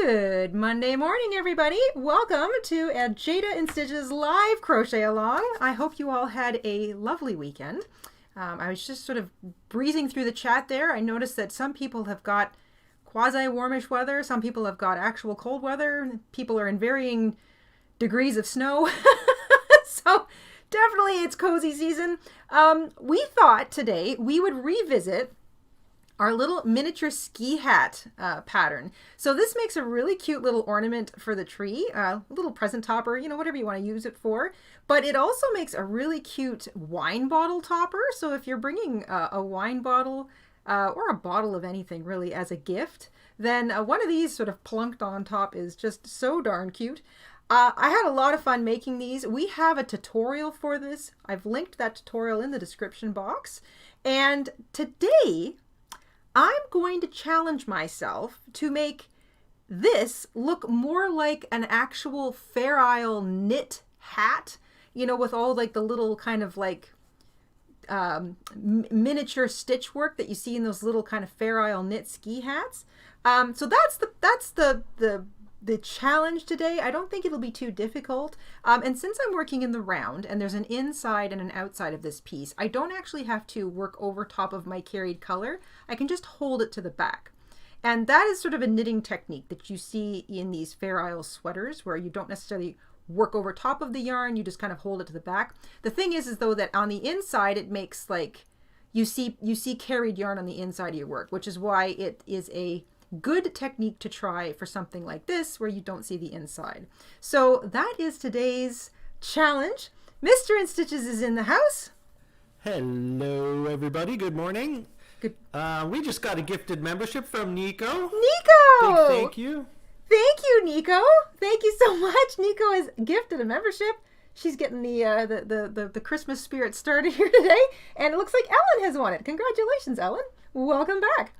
Good Monday morning, everybody. Welcome to a Jayda InStitches live crochet along. I hope you all had a lovely weekend. I was just sort of breezing through the chat there. I noticed that some people have got quasi-warmish weather. Some people have got actual cold weather. People are in varying degrees of snow. So definitely it's cozy season. We thought today we would revisit our little miniature ski hat pattern. So this makes a really cute little ornament for the tree, a little present topper, you know, whatever you want to use it for. But it also makes a really cute wine bottle topper. So if you're bringing a wine bottle or a bottle of anything really as a gift, then one of these sort of plunked on top is just so darn cute. I had a lot of fun making these. We have a tutorial for this. I've linked that tutorial in the description box. And today, I'm going to challenge myself to make this look more like an actual Fair Isle knit hat, you know, with all like the little kind of like miniature stitch work that you see in those little kind of Fair Isle knit ski hats. So that's the challenge today. I don't think it'll be too difficult. And since I'm working in the round and there's an inside and an outside of this piece, I don't actually have to work over top of my carried color. I can just hold it to the back. And that is sort of a knitting technique that you see in these Fair Isle sweaters where you don't necessarily work over top of the yarn, you just kind of hold it to the back. The thing is though that on the inside it makes like, you see carried yarn on the inside of your work, which is why it is a good technique to try for something like this where you don't see the inside. So that is today's challenge. Mr. InStitches is in the house. Hello everybody, good morning. Good. We just got a gifted membership from Nico. Nico! Big thank you. Thank you, Nico. Thank you so much. Nico has gifted a membership. She's getting the Christmas spirit started here today, and it looks like Ellen has won it. Congratulations, Ellen. Welcome back.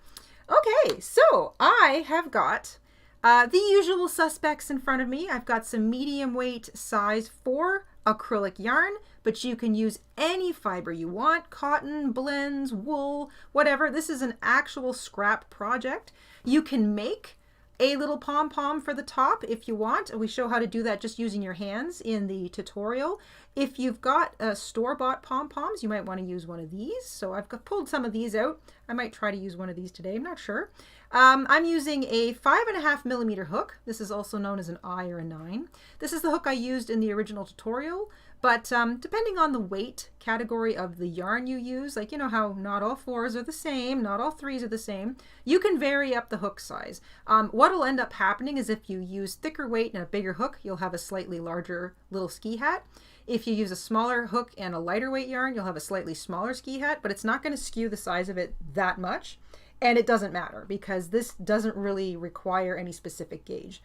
Okay, so I have got the usual suspects in front of me. I've got some medium weight size 4 acrylic yarn, but you can use any fiber you want, cotton, blends, wool, whatever. This is an actual scrap project. You can make a little pom-pom for the top if you want. We show how to do that just using your hands in the tutorial. If you've got store-bought pom-poms, you might want to use one of these. So I've pulled some of these out. I might try to use one of these today, I'm not sure. I'm using a 5.5 millimeter hook. This is also known as an I or a 9. This is the hook I used in the original tutorial, but depending on the weight category of the yarn you use, like you know how not all 4s are the same, not all 3s are the same, you can vary up the hook size. What will end up happening is if you use thicker weight and a bigger hook, you'll have a slightly larger little ski hat. If you use a smaller hook and a lighter weight yarn, you'll have a slightly smaller ski hat, but it's not going to skew the size of it that much. And it doesn't matter because this doesn't really require any specific gauge.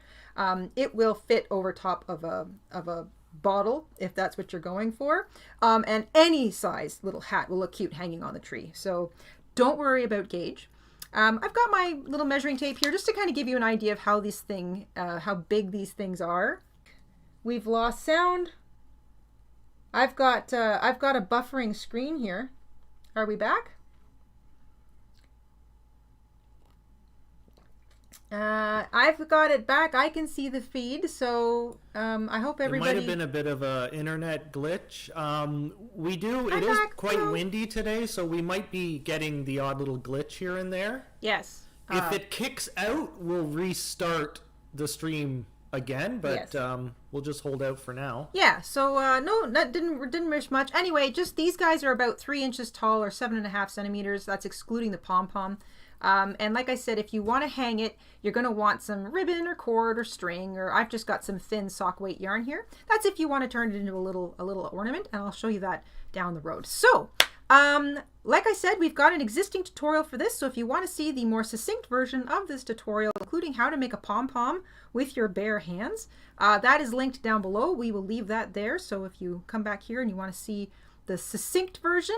It will fit over top of a bottle if that's what you're going for. And any size little hat will look cute hanging on the tree. So don't worry about gauge. I've got my little measuring tape here just to kind of give you an idea of how how big these things are. We've lost sound. I've got a buffering screen here. Are we back? I've got it back. I can see the feed, so I hope everybody... It might have been a bit of an internet glitch. It is quite windy today, so we might be getting the odd little glitch here and there. Yes. If it kicks out, we'll restart the stream again, but yes. We'll just hold out for now. Yeah, so no, that didn't miss much. Anyway, just these guys are about 3 inches tall or 7.5 centimeters. That's excluding the pom-pom. And like I said, if you want to hang it, you're going to want some ribbon or cord or string, or I've just got some thin sock weight yarn here. That's if you want to turn it into a little ornament, and I'll show you that down the road. So, like I said, we've got an existing tutorial for this, so if you want to see the more succinct version of this tutorial, including how to make a pom-pom with your bare hands, that is linked down below. We will leave that there, so if you come back here and you want to see the succinct version,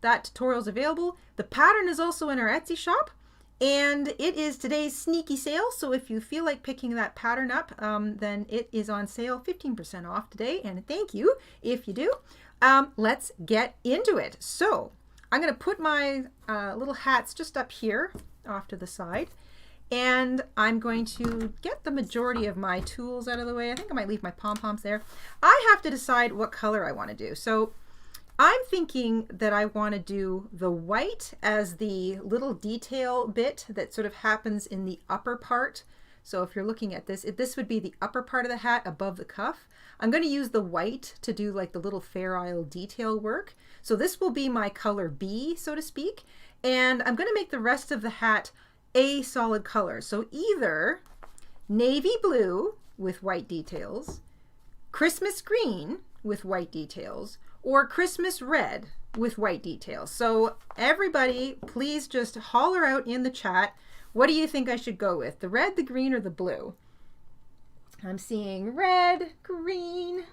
that tutorial is available. The pattern is also in our Etsy shop, and it is today's sneaky sale, so if you feel like picking that pattern up, then it is on sale 15% off today, and thank you if you do. Let's get into it. So I'm going to put my little hats just up here off to the side, And I'm going to get the majority of my tools out of the way. I think I might leave my pom-poms there. I have to decide what color I want to do. So I'm thinking that I want to do the white as the little detail bit that sort of happens in the upper part. So if you're looking at this, this would be the upper part of the hat above the cuff. I'm going to use the white to do like the little Fair Isle detail work. So this will be my color B, so to speak. And I'm going to make the rest of the hat a solid color. So either navy blue with white details, Christmas green with white details, or Christmas red with white details. So everybody, please just holler out in the chat, what do you think I should go with? The red, the green, or the blue? I'm seeing red, green.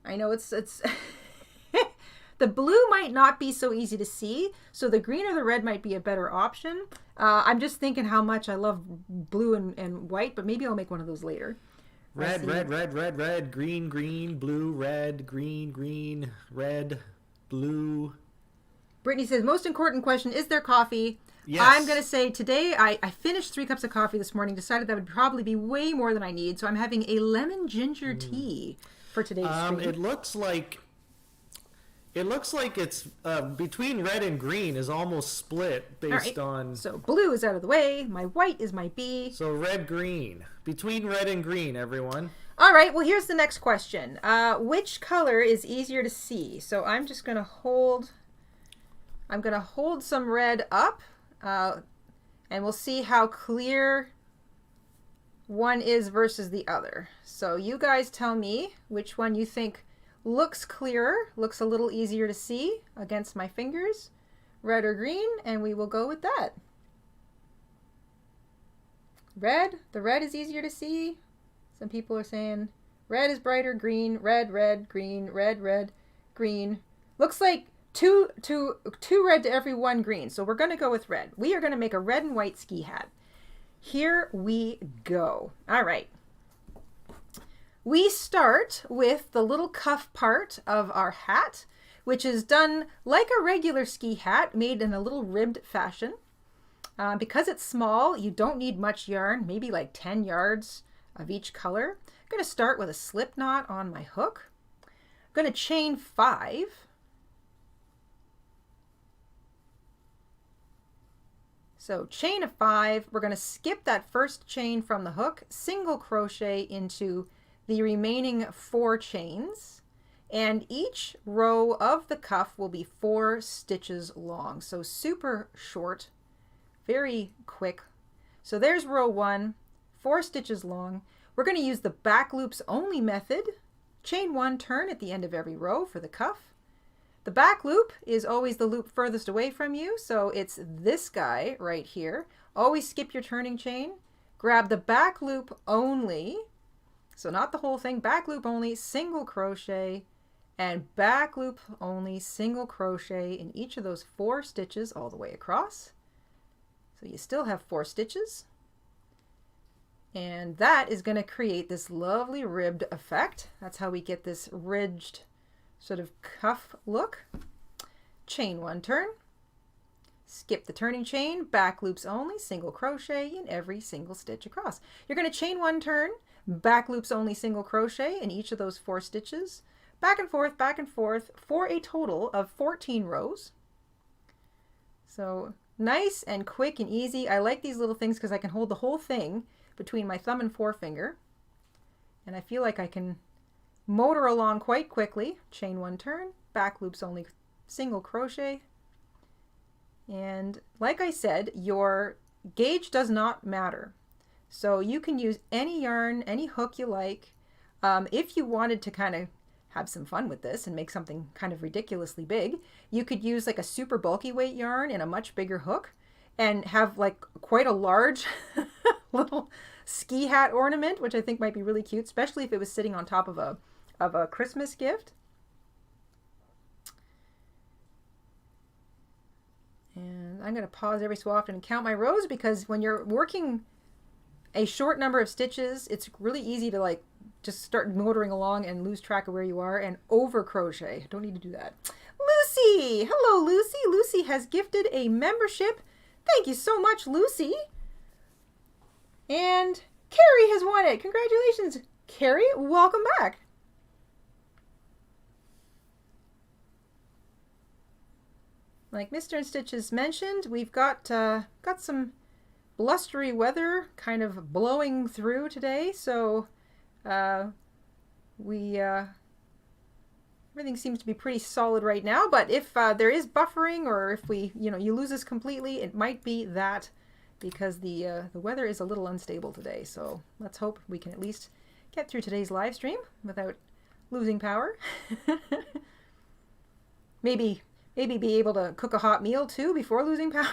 I know it's the blue might not be so easy to see, so the green or the red might be a better option. I'm just thinking how much I love blue and white, but maybe I'll make one of those later. Red, green, green, blue, red, green, green, red, blue. Brittany says, most important question, is there coffee? Yes. I'm going to say today I finished 3 cups of coffee this morning, decided that would probably be way more than I need, so I'm having a lemon ginger tea for today's stream. It looks like it's between red and green is almost split based on... So blue is out of the way. My white is my B. So red, green. Between red and green, everyone. All right, well, here's the next question. Which color is easier to see? So I'm just going to hold... I'm going to hold some red up, and we'll see how clear one is versus the other. So you guys tell me which one you think looks clearer, looks a little easier to see against my fingers, red or green, and we will go with that. Red, the red is easier to see. Some people are saying red is brighter, green, red, red, green, red, red, green. Looks like two red to every 1 green. So we're going to go with red. We are going to make a red and white ski hat. Here we go. All right. We start with the little cuff part of our hat, which is done like a regular ski hat, made in a little ribbed fashion. Because it's small, you don't need much yarn, maybe like 10 yards of each color. I'm going to start with a slip knot on my hook. I'm going to chain 5. So chain of 5, we're going to skip that first chain from the hook, single crochet into the remaining 4 chains, and each row of the cuff will be 4 stitches long. So super short, very quick. So there's row 1, 4 stitches long. We're going to use the back loops only method. Chain 1, turn at the end of every row for the cuff. The back loop is always the loop furthest away from you, so it's this guy right here. Always skip your turning chain. Grab the back loop only, so not the whole thing, back loop only, single crochet, and back loop only, single crochet in each of those 4 stitches all the way across. So you still have 4 stitches. And that is going to create this lovely ribbed effect. That's how we get this ridged sort of cuff look. Chain 1, turn, skip the turning chain, back loops only, single crochet in every single stitch across. You're going to chain 1, turn, back loops only, single crochet in each of those 4 stitches, back and forth for a total of 14 rows. So nice and quick and easy. I like these little things because I can hold the whole thing between my thumb and forefinger, and I feel like I can motor along quite quickly. Chain 1, turn, back loops only, single crochet. And like I said, your gauge does not matter. So you can use any yarn, any hook you like. If you wanted to kind of have some fun with this and make something kind of ridiculously big, you could use like a super bulky weight yarn and a much bigger hook and have like quite a large little ski hat ornament, which I think might be really cute, especially if it was sitting on top of a Christmas gift. And I'm going to pause every so often and count my rows, because when you're working a short number of stitches, it's really easy to like just start motoring along and lose track of where you are and over crochet. Don't need to do that. Lucy! Hello, Lucy. Lucy has gifted a membership. Thank you so much, Lucy. won it. Congratulations, Carrie. Welcome back. Like Mr. InStitches mentioned, we've got some blustery weather kind of blowing through today, so everything seems to be pretty solid right now. But if there is buffering, or if you lose us completely, it might be that, because the weather is a little unstable today. So let's hope we can at least get through today's live stream without losing power. Maybe be able to cook a hot meal too before losing power.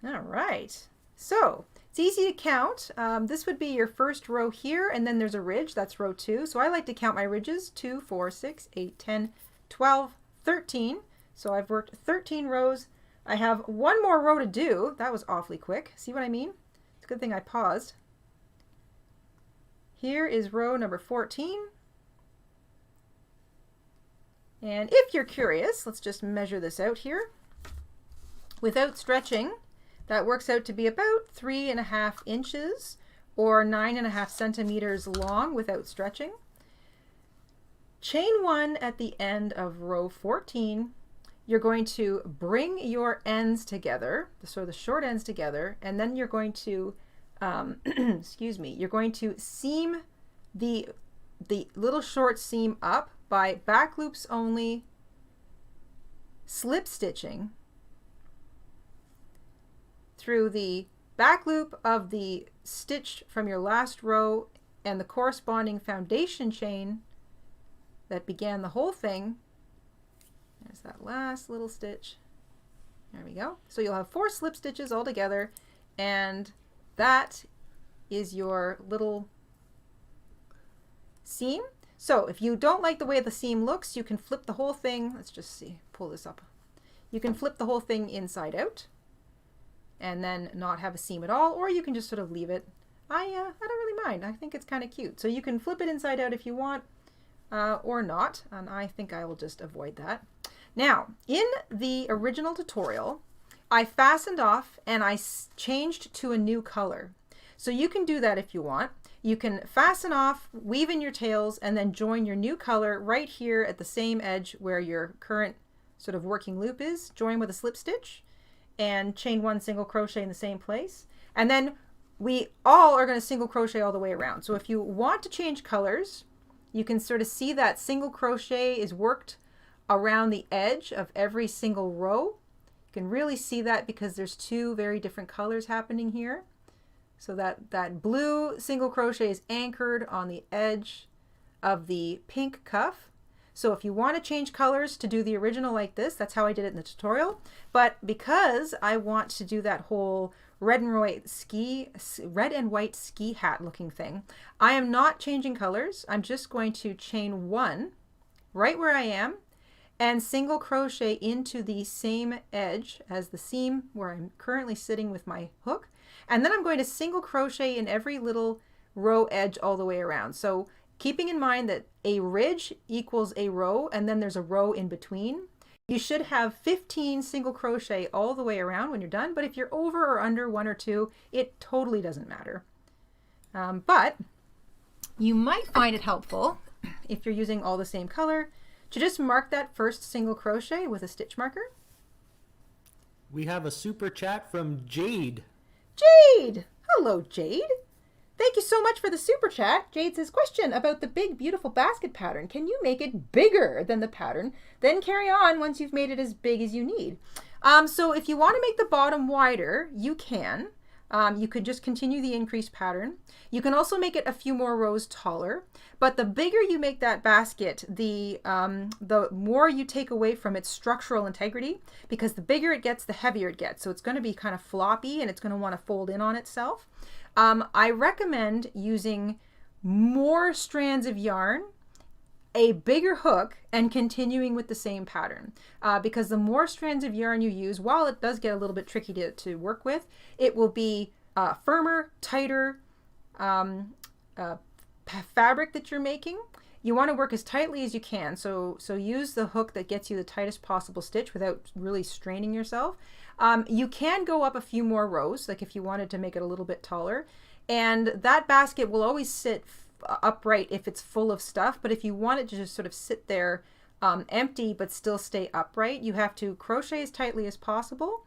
All right, so it's easy to count. This would be your first row here, and then there's a ridge. That's row 2. So I like to count my ridges: 2, 4, 6, 8, 10, 12, 13. So I've worked 13 rows. I have one more row to do. That was awfully quick. See what I mean? It's a good thing I paused. Here is row number 14. And if you're curious, let's just measure this out here. Without stretching, that works out to be about 3.5 inches or 9.5 centimeters long without stretching. Chain 1 at the end of row 14. You're going to bring your ends together, so the short ends together, and then you're going to excuse me, you're going to seam the little short seam up by back loops only, slip stitching through the back loop of the stitch from your last row and the corresponding foundation chain that began the whole thing. There's that last little stitch. There we go. So you'll have 4 slip stitches all together, and that is your little seam. So if you don't like the way the seam looks, you can flip the whole thing. Let's just see, pull this up. You can flip the whole thing inside out and then not have a seam at all, or you can just sort of leave it. I don't really mind. I think it's kind of cute. So you can flip it inside out if you want, or not, and I think I will just avoid that. Now, in the original tutorial, I fastened off and I changed to a new color. So you can do that if you want. You can fasten off, weave in your tails, and then join your new color right here at the same edge where your current sort of working loop is. Join with a slip stitch and chain 1 single crochet in the same place. And then we all are going to single crochet all the way around. So if you want to change colors, you can sort of see that single crochet is worked around the edge of every single row. You can really see that because there's 2 very different colors happening here. So that blue single crochet is anchored on the edge of the pink cuff. So if you want to change colors to do the original like this, that's how I did it in the tutorial. But because I want to do that whole red and white ski hat looking thing, I am not changing colors. I'm just going to chain 1 right where I am and single crochet into the same edge as the seam where I'm currently sitting with my hook. And then I'm going to single crochet in every little row edge all the way around. So keeping in mind that a ridge equals a row, and then there's a row in between. You should have 15 single crochet all the way around when you're done, but if you're over or under 1 or 2, it totally doesn't matter. But you might find it helpful, if you're using all the same color, to just mark that first single crochet with a stitch marker. We have a super chat from Jade. Jade! Hello, Jade. Thank you so much for the super chat. Jade says, question about the big, beautiful basket pattern. Can you make it bigger than the pattern, then carry on once you've made it as big as you need? So if you want to make the bottom wider, you can. You could just continue the increased pattern. You can also make it a few more rows taller, but the bigger you make that basket, the more you take away from its structural integrity, because the bigger it gets, the heavier it gets. So it's going to be kind of floppy and it's going to want to fold in on itself. I recommend using more strands of yarn, a bigger hook, and continuing with the same pattern, because the more strands of yarn you use, while it does get a little bit tricky to work with, it will be firmer, tighter fabric that you're making. you want to work as tightly as you can. So use the hook that gets you the tightest possible stitch without really straining yourself. You can go up a few more rows, like if you wanted to make it a little bit taller. And that basket will always sit upright if it's full of stuff. But if you want it to just sort of sit there empty but still stay upright, you have to crochet as tightly as possible.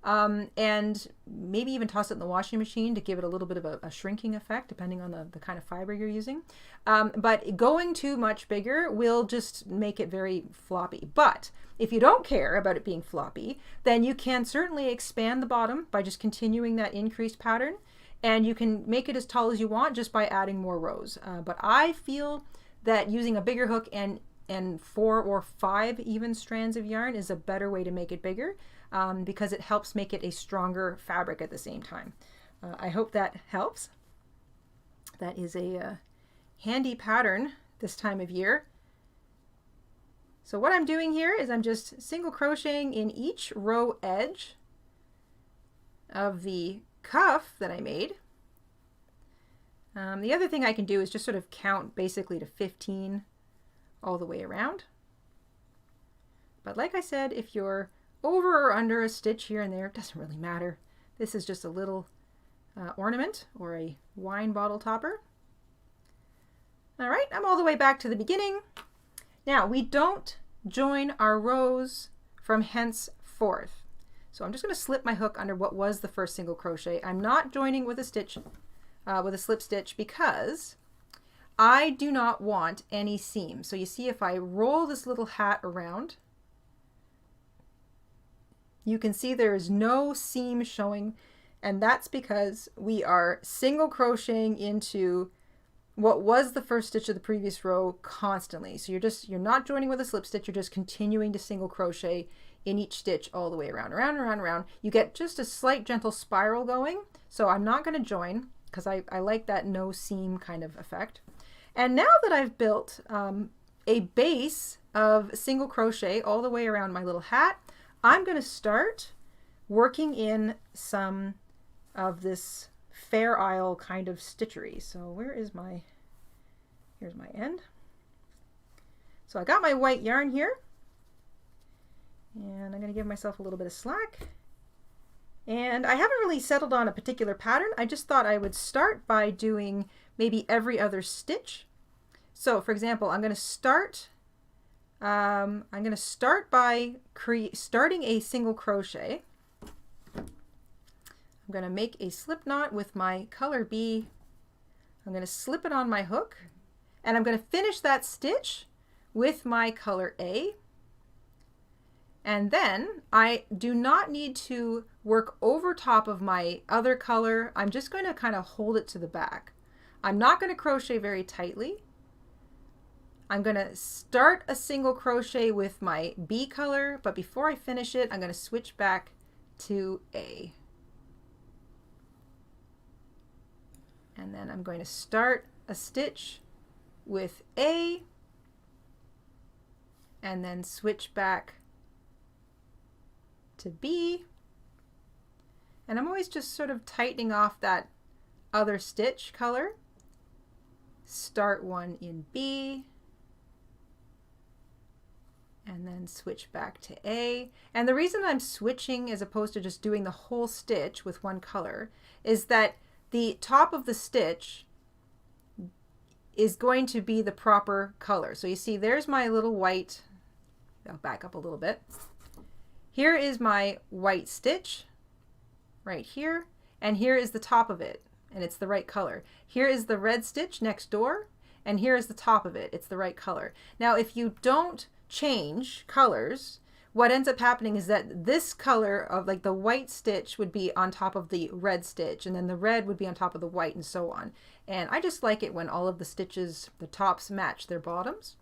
And maybe even toss it in the washing machine to give it a little bit of a shrinking effect, depending on the kind of fiber you're using. But going too much bigger will just make it very floppy. But if you don't care about it being floppy, then you can certainly expand the bottom by just continuing that increased pattern. And you can make it as tall as you want just by adding more rows. But I feel that using a bigger hook and 4 or 5 even strands of yarn is a better way to make it bigger. Because it helps make it a stronger fabric at the same time. I hope that helps. That is a handy pattern this time of year. So what I'm doing here is I'm just single crocheting in each row edge of the cuff that I made. The other thing I can do is just sort of count basically to 15 all the way around. But like I said, if you're over or under a stitch here and there, it doesn't really matter. This is just a little ornament or a wine bottle topper. All right, I'm all the way back to the beginning. Now, we don't join our rows from henceforth. So I'm just going to slip my hook under what was the first single crochet. I'm not joining with a stitch, with a slip stitch, because I do not want any seam. So you see, if I roll this little hat around, you can see there is no seam showing, and that's because we are single crocheting into what was the first stitch of the previous row constantly. So you're not joining with a slip stitch, you're just continuing to single crochet in each stitch all the way around, around, around, around. You get just a slight gentle spiral going. So I'm not going to join because I like that no seam kind of effect. And now that I've built a base of single crochet all the way around my little hat, I'm going to start working in some of this Fair Isle kind of stitchery. So here's my end. So I got my white yarn here, and I'm going to give myself a little bit of slack. And I haven't really settled on a particular pattern. I just thought I would start by doing maybe every other stitch. So for example, I'm going to start by starting a single crochet. I'm going to make a slip knot with my color B. I'm going to slip it on my hook, and I'm going to finish that stitch with my color A. And then I do not need to work over top of my other color. I'm just going to kind of hold it to the back. I'm not going to crochet very tightly. I'm going to start a single crochet with my B color, but before I finish it, I'm going to switch back to A. And then I'm going to start a stitch with A and then switch back to B. And I'm always just sort of tightening off that other stitch color. Start one in B and then switch back to A. And the reason I'm switching as opposed to just doing the whole stitch with one color is that the top of the stitch is going to be the proper color. So you see, there's my little white. I'll back up a little bit. Here is my white stitch right here, and here is the top of it, and it's the right color. Here is the red stitch next door, and here is the top of it. It's the right color. Now, if you don't change colors, what ends up happening is that this color of like the white stitch would be on top of the red stitch, and then the red would be on top of the white, and so on. And I just like it when all of the stitches, the tops, match their bottoms.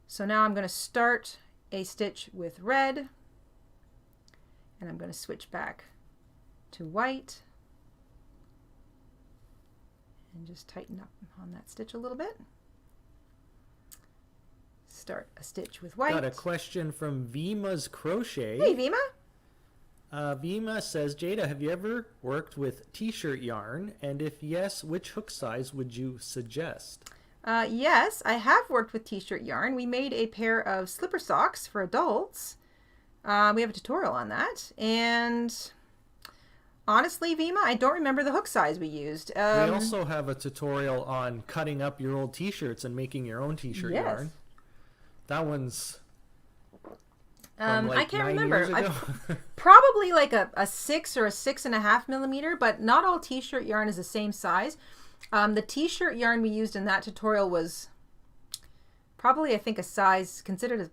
So now I'm going to start a stitch with red, and I'm going to switch back to white and just tighten up on that stitch a little bit. Start a stitch with white. Got a question from Vima's Crochet. Hey, Vima. Vima says, Jada, have you ever worked with t-shirt yarn? And if yes, which hook size would you suggest? Yes, I have worked with t-shirt yarn. We made a pair of slipper socks for adults. We have a tutorial on that. And honestly, Vima, I don't remember the hook size we used. We also have a tutorial on cutting up your old t-shirts and making your own t-shirt yarn. That one's I can't remember. Probably like a 6 or a 6.5 millimeter, but not all t-shirt yarn is the same size. The t-shirt yarn we used in that tutorial was probably, I think, a size considered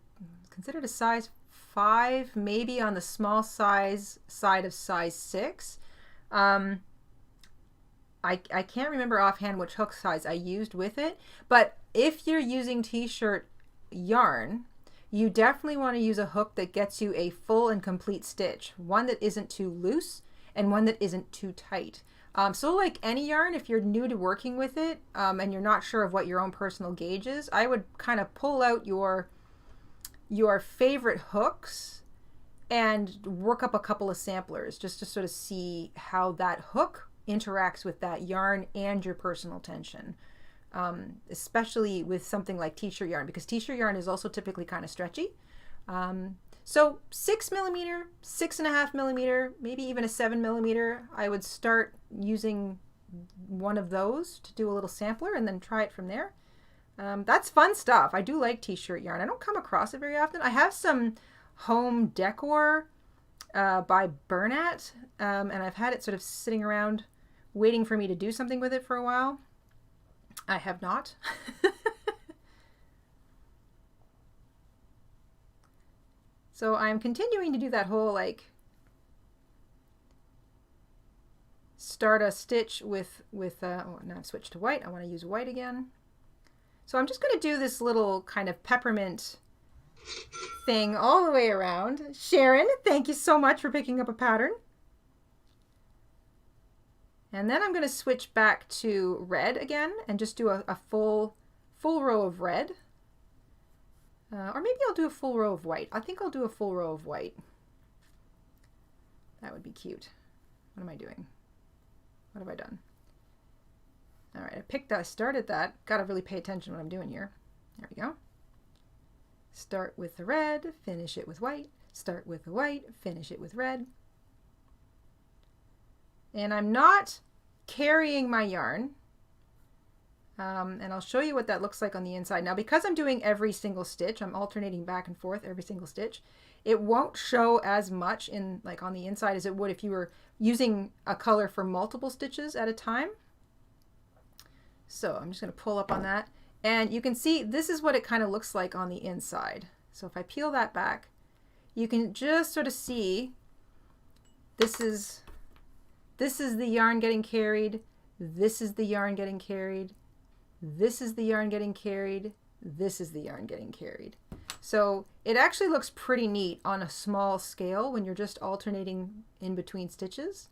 a size 5, maybe on the small size side of size 6. I can't remember offhand which hook size I used with it, but if you're using t-shirt yarn, you definitely want to use a hook that gets you a full and complete stitch, one that isn't too loose and one that isn't too tight. So like any yarn, if you're new to working with it and you're not sure of what your own personal gauge is, I would kind of pull out your favorite hooks and work up a couple of samplers just to sort of see how that hook interacts with that yarn and your personal tension. Especially with something like t-shirt yarn, because t-shirt yarn is also typically kind of stretchy. So 6 millimeter, 6.5 millimeter, maybe even a 7 millimeter, I would start using one of those to do a little sampler and then try it from there. That's fun stuff. I do like t-shirt yarn. I don't come across it very often. I have some home decor by Bernat, and I've had it sort of sitting around waiting for me to do something with it for a while. I have not. So I'm continuing to do that whole start a stitch with oh, now I've switched to white. I want to use white again. So I'm just going to do this little kind of peppermint thing all the way around. Sharon, thank you so much for picking up a pattern. And then I'm going to switch back to red again and just do a full row of red. Or maybe I'll do a full row of white. I think I'll do a full row of white. That would be cute. What am I doing? What have I done? All right, I started that. Got to really pay attention to what I'm doing here. There we go. Start with the red, finish it with white. Start with the white, finish it with red. And I'm not carrying my yarn. And I'll show you what that looks like on the inside. Now, because I'm doing every single stitch, I'm alternating back and forth every single stitch, it won't show as much in on the inside as it would if you were using a color for multiple stitches at a time. So I'm just going to pull up on that. And you can see this is what it kind of looks like on the inside. So if I peel that back, you can just sort of see this is the yarn getting carried. This is the yarn getting carried. This is the yarn getting carried. This is the yarn getting carried. So it actually looks pretty neat on a small scale when you're just alternating in between stitches.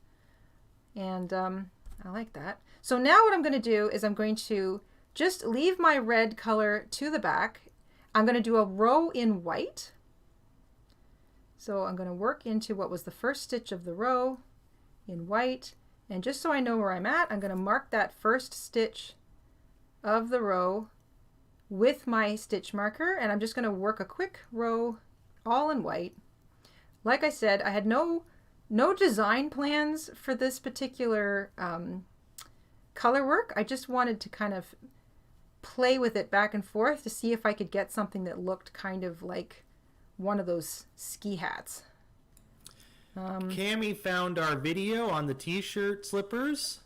And I like that. So now what I'm going to do is I'm going to just leave my red color to the back. I'm going to do a row in white. So I'm going to work into what was the first stitch of the row in white. And just so I know where I'm at, I'm going to mark that first stitch of the row with my stitch marker, and I'm just going to work a quick row all in white. Like I said, I had no design plans for this particular color work. I just wanted to kind of play with it back and forth to see if I could get something that looked kind of like one of those ski hats. Cammie found our video on the t-shirt slippers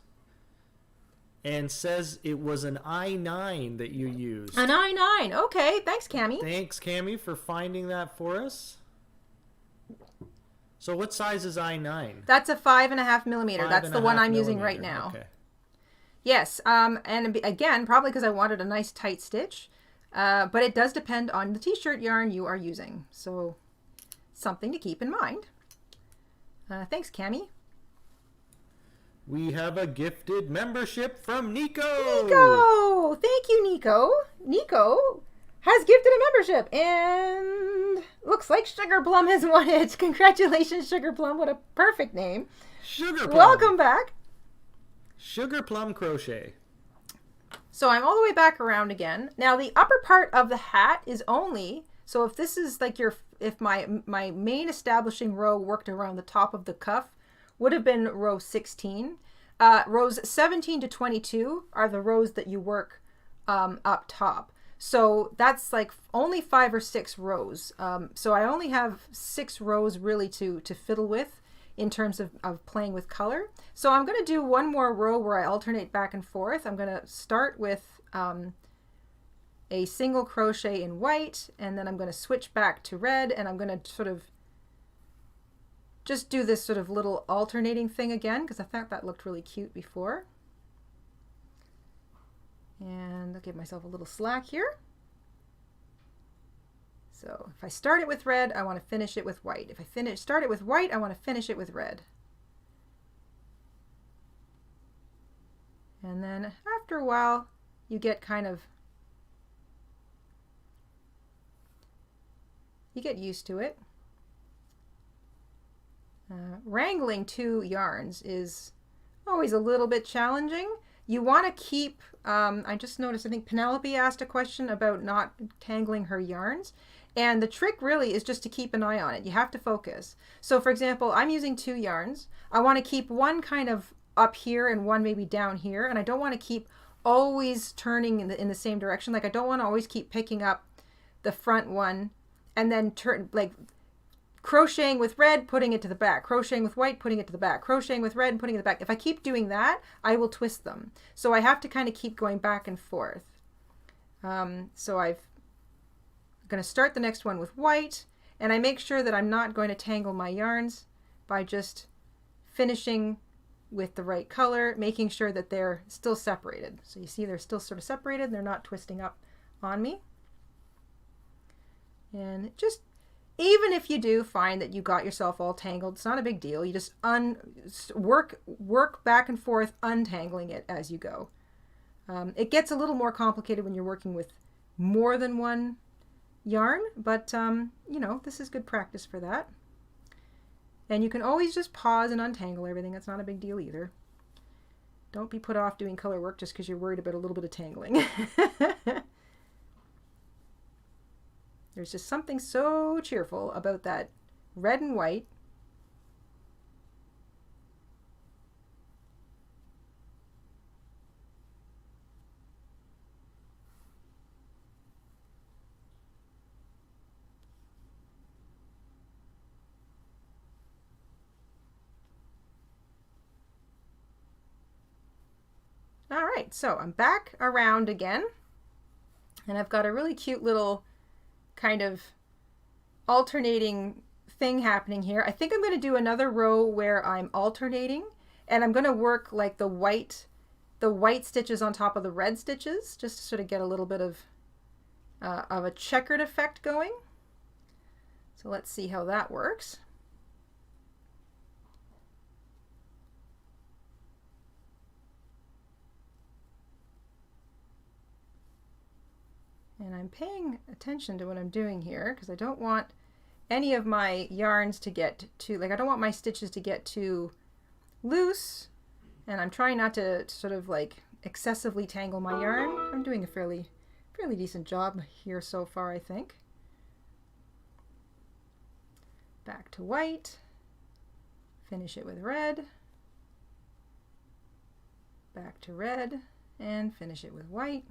and says it was an I-9 that you used. An I-9. Okay, thanks, Cammie. Thanks, Cammie, for finding that for us. So what size is I-9? That's a 5.5 millimeter. That's the one I'm using right now. Okay. Yes, and again, probably because I wanted a nice tight stitch, but it does depend on the t-shirt yarn you are using. So something to keep in mind. Thanks, Cammie. We have a gifted membership from Nico. Nico! Thank you, Nico. Nico has gifted a membership, and looks like Sugar Plum has won it. Congratulations, Sugar Plum. What a perfect name. Sugar Plum. Welcome back. Sugar Plum Crochet. So I'm all the way back around again. Now the upper part of the hat is only, so if this is like if my main establishing row worked around the top of the cuff, would have been row 16. Rows 17 to 22 are the rows that you work up top. So that's like only 5 or 6 rows. So I only have 6 rows really to fiddle with in terms of playing with color. So I'm going to do one more row where I alternate back and forth. I'm going to start with a single crochet in white, and then I'm going to switch back to red, and I'm going to sort of just do this sort of little alternating thing again because I thought that looked really cute before. And I'll give myself a little slack here. So if I start it with red, I want to finish it with white. If I start it with white, I want to finish it with red. And then after a while, you get you get used to it. Wrangling 2 yarns is always a little bit challenging. You want to keep, I just noticed, I think Penelope asked a question about not tangling her yarns. And the trick really is just to keep an eye on it. You have to focus. So for example, I'm using 2 yarns. I want to keep one kind of up here and one maybe down here. And I don't want to keep always turning in the same direction. Like I don't want to always keep picking up the front one and then turn, like crocheting with red, putting it to the back, crocheting with white, putting it to the back, crocheting with red, putting it to the back. If I keep doing that, I will twist them. So I have to kind of keep going back and forth. So I'm going to start the next one with white, and I make sure that I'm not going to tangle my yarns by just finishing with the right color, making sure that they're still separated. So you see they're still sort of separated, they're not twisting up on me. And just even if you do find that you got yourself all tangled, it's not a big deal. You just work back and forth, untangling it as you go. It gets a little more complicated when you're working with more than one yarn, but you know, this is good practice for that. And you can always just pause and untangle everything. That's not a big deal either. Don't be put off doing color work just because you're worried about a little bit of tangling. There's just something so cheerful about that red and white. All right, so I'm back around again, and I've got a really cute little kind of alternating thing happening here. I think I'm going to do another row where I'm alternating, and I'm going to work like the white stitches on top of the red stitches, just to sort of get a little bit of a checkered effect going. So let's see how that works. And I'm paying attention to what I'm doing here because I don't want any of my yarns to get too, like I don't want my stitches to get too loose, and I'm trying not to sort of like excessively tangle my yarn. I'm doing a fairly decent job here so far, I think. Back to white, finish it with red, back to red, and finish it with white.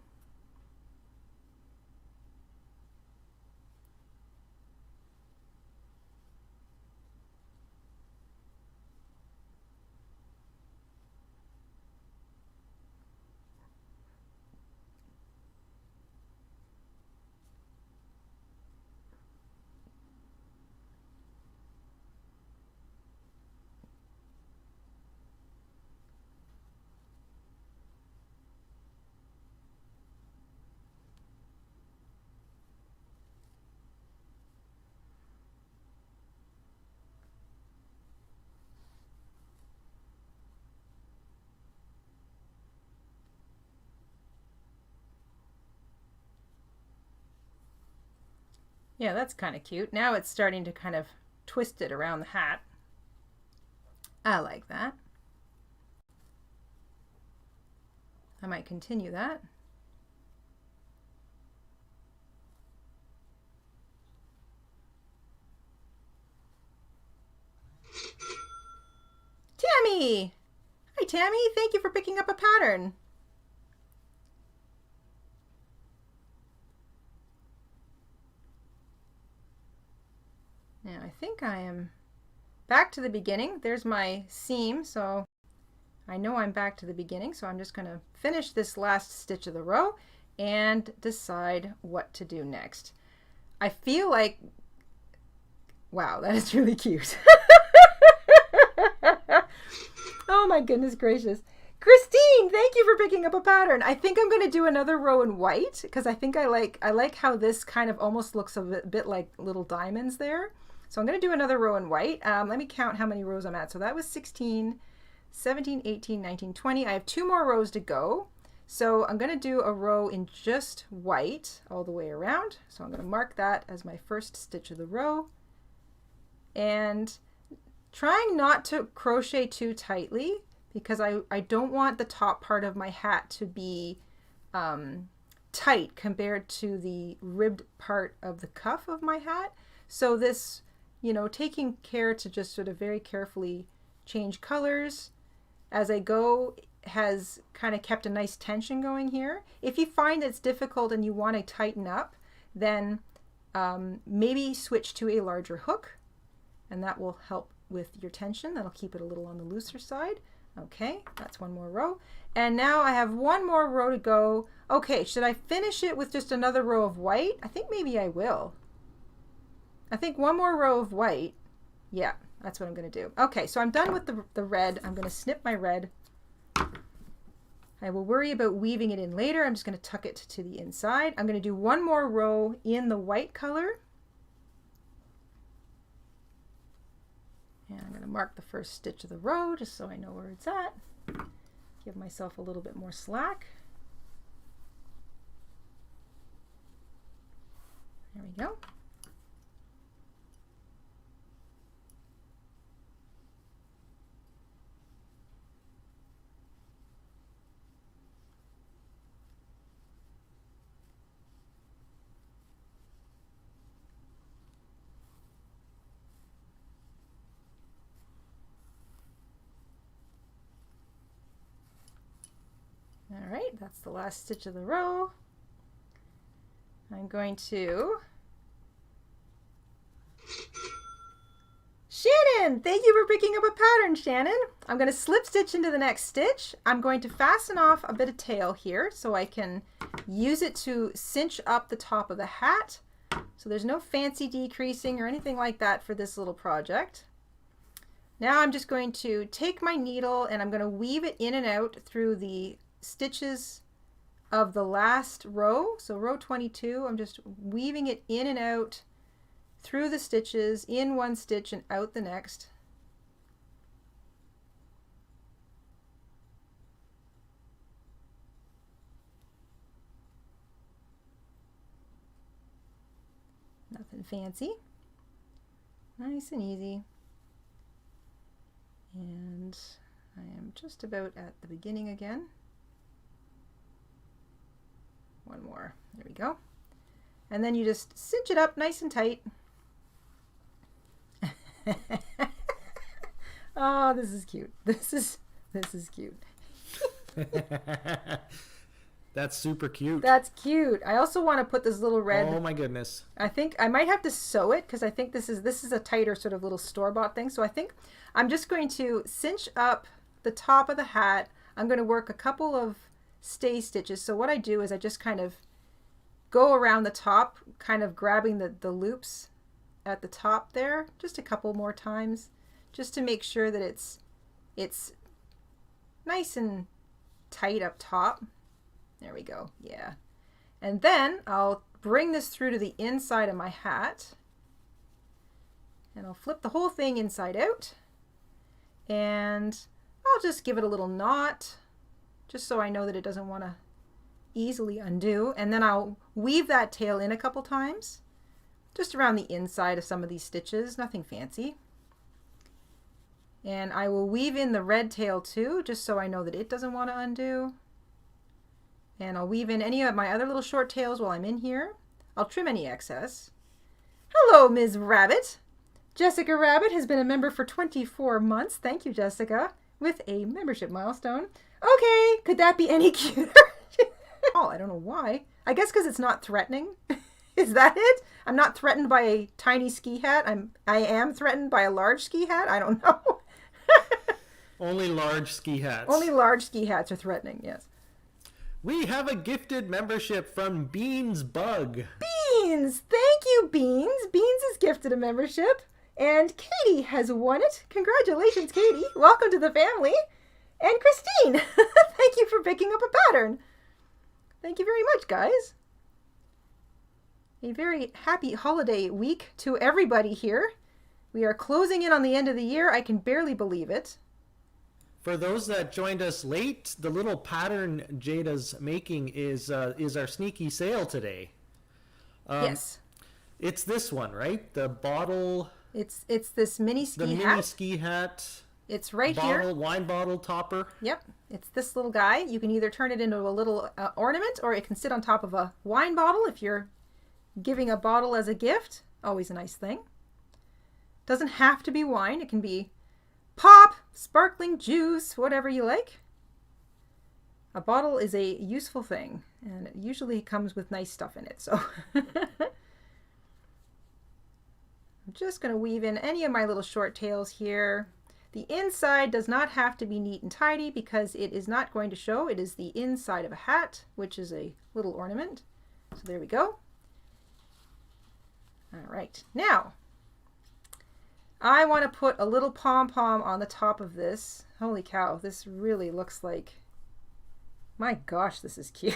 Yeah, that's kind of cute. Now it's starting to kind of twist it around the hat. I like that. I might continue that. Tammy. Hi, Tammy. Thank you for picking up a pattern. Now, I think I am back to the beginning. There's my seam, so I know I'm back to the beginning. So I'm just going to finish this last stitch of the row and decide what to do next. I feel like, wow, that is really cute. Oh my goodness gracious. Christine, thank you for picking up a pattern. I think I'm going to do another row in white because I think I like how this kind of almost looks a bit like little diamonds there. So I'm going to do another row in white. Let me count how many rows I'm at. So that was 16, 17, 18, 19, 20. I have 2 more rows to go. So I'm going to do a row in just white all the way around. So I'm going to mark that as my first stitch of the row. And trying not to crochet too tightly because I don't want the top part of my hat to be tight compared to the ribbed part of the cuff of my hat. So this, you know, taking care to just sort of very carefully change colors as I go has kind of kept a nice tension going here. If you find it's difficult and you want to tighten up, then maybe switch to a larger hook, and that will help with your tension. That'll keep it a little on the looser side. Okay, that's 1 more row. And now I have 1 more row to go. Okay, should I finish it with just another row of white? I think maybe I will. I think 1 more row of white. Yeah, that's what I'm going to do. Okay, so I'm done with the red. I'm going to snip my red. I will worry about weaving it in later. I'm just going to tuck it to the inside. I'm going to do 1 more row in the white color. And I'm going to mark the first stitch of the row just so I know where it's at. Give myself a little bit more slack. There we go. All right, that's the last stitch of the row. I'm going to... Shannon, thank you for picking up a pattern, Shannon. I'm going to slip stitch into the next stitch. I'm going to fasten off a bit of tail here so I can use it to cinch up the top of the hat. So there's no fancy decreasing or anything like that for this little project. Now I'm just going to take my needle and I'm going to weave it in and out through the stitches of the last row. So row 22, I'm just weaving it in and out through the stitches, in one stitch and out the next. Nothing fancy. Nice and easy. And I am just about at the beginning again. 1 more. There we go. And then you just cinch it up nice and tight. Oh, this is cute. This is cute. That's super cute. That's cute. I also want to put this little red. Oh my goodness. I think I might have to sew it because I think this is a tighter sort of little store-bought thing. So I think I'm just going to cinch up the top of the hat. I'm going to work a couple of stay stitches. So what I do is I just kind of go around the top, kind of grabbing the loops at the top there just a couple more times just to make sure that it's nice and tight up top. There we go. Yeah. And then I'll bring this through to the inside of my hat and I'll flip the whole thing inside out and I'll just give it a little knot just so I know that it doesn't want to easily undo. And then I'll weave that tail in a couple times just around the inside of some of these stitches, nothing fancy. And I will weave in the red tail too, just so I know that it doesn't want to undo. And I'll weave in any of my other little short tails while I'm in here. I'll trim any excess. Hello, Ms. Rabbit. Jessica Rabbit has been a member for 24 months. Thank you, Jessica. with a membership milestone. Okay, could that be any cuter? Oh, I don't know why. I guess because it's not threatening. Is that it? I'm not threatened by a tiny ski hat. I am threatened by a large ski hat. I don't know. Only large ski hats. Only large ski hats are threatening, yes. We have a gifted membership from Beans Bug. Beans! Thank you, Beans. Beans is gifted a membership. And Katie has won it. Congratulations, Katie. Welcome to the family. And Christine, thank you for picking up a pattern. Thank you very much, guys. A very happy holiday week to everybody here. We are closing in on the end of the year. I can barely believe it. For those that joined us late, the little pattern Jayda's making is our sneaky sale today. Yes. It's this one, right? The bottle. It's this mini ski hat. The mini ski hat. It's right here. Wine bottle topper. Yep. It's this little guy. You can either turn it into a little ornament, or it can sit on top of a wine bottle if you're giving a bottle as a gift. Always a nice thing. Doesn't have to be wine. It can be pop, sparkling juice, whatever you like. A bottle is a useful thing, and it usually comes with nice stuff in it. So I'm just going to weave in any of my little short tails here. The inside does not have to be neat and tidy because it is not going to show. It is the inside of a hat, which is a little ornament. So there we go. All right, now I want to put a little pom-pom on the top of this. Holy cow, this really looks like, my gosh, this is cute.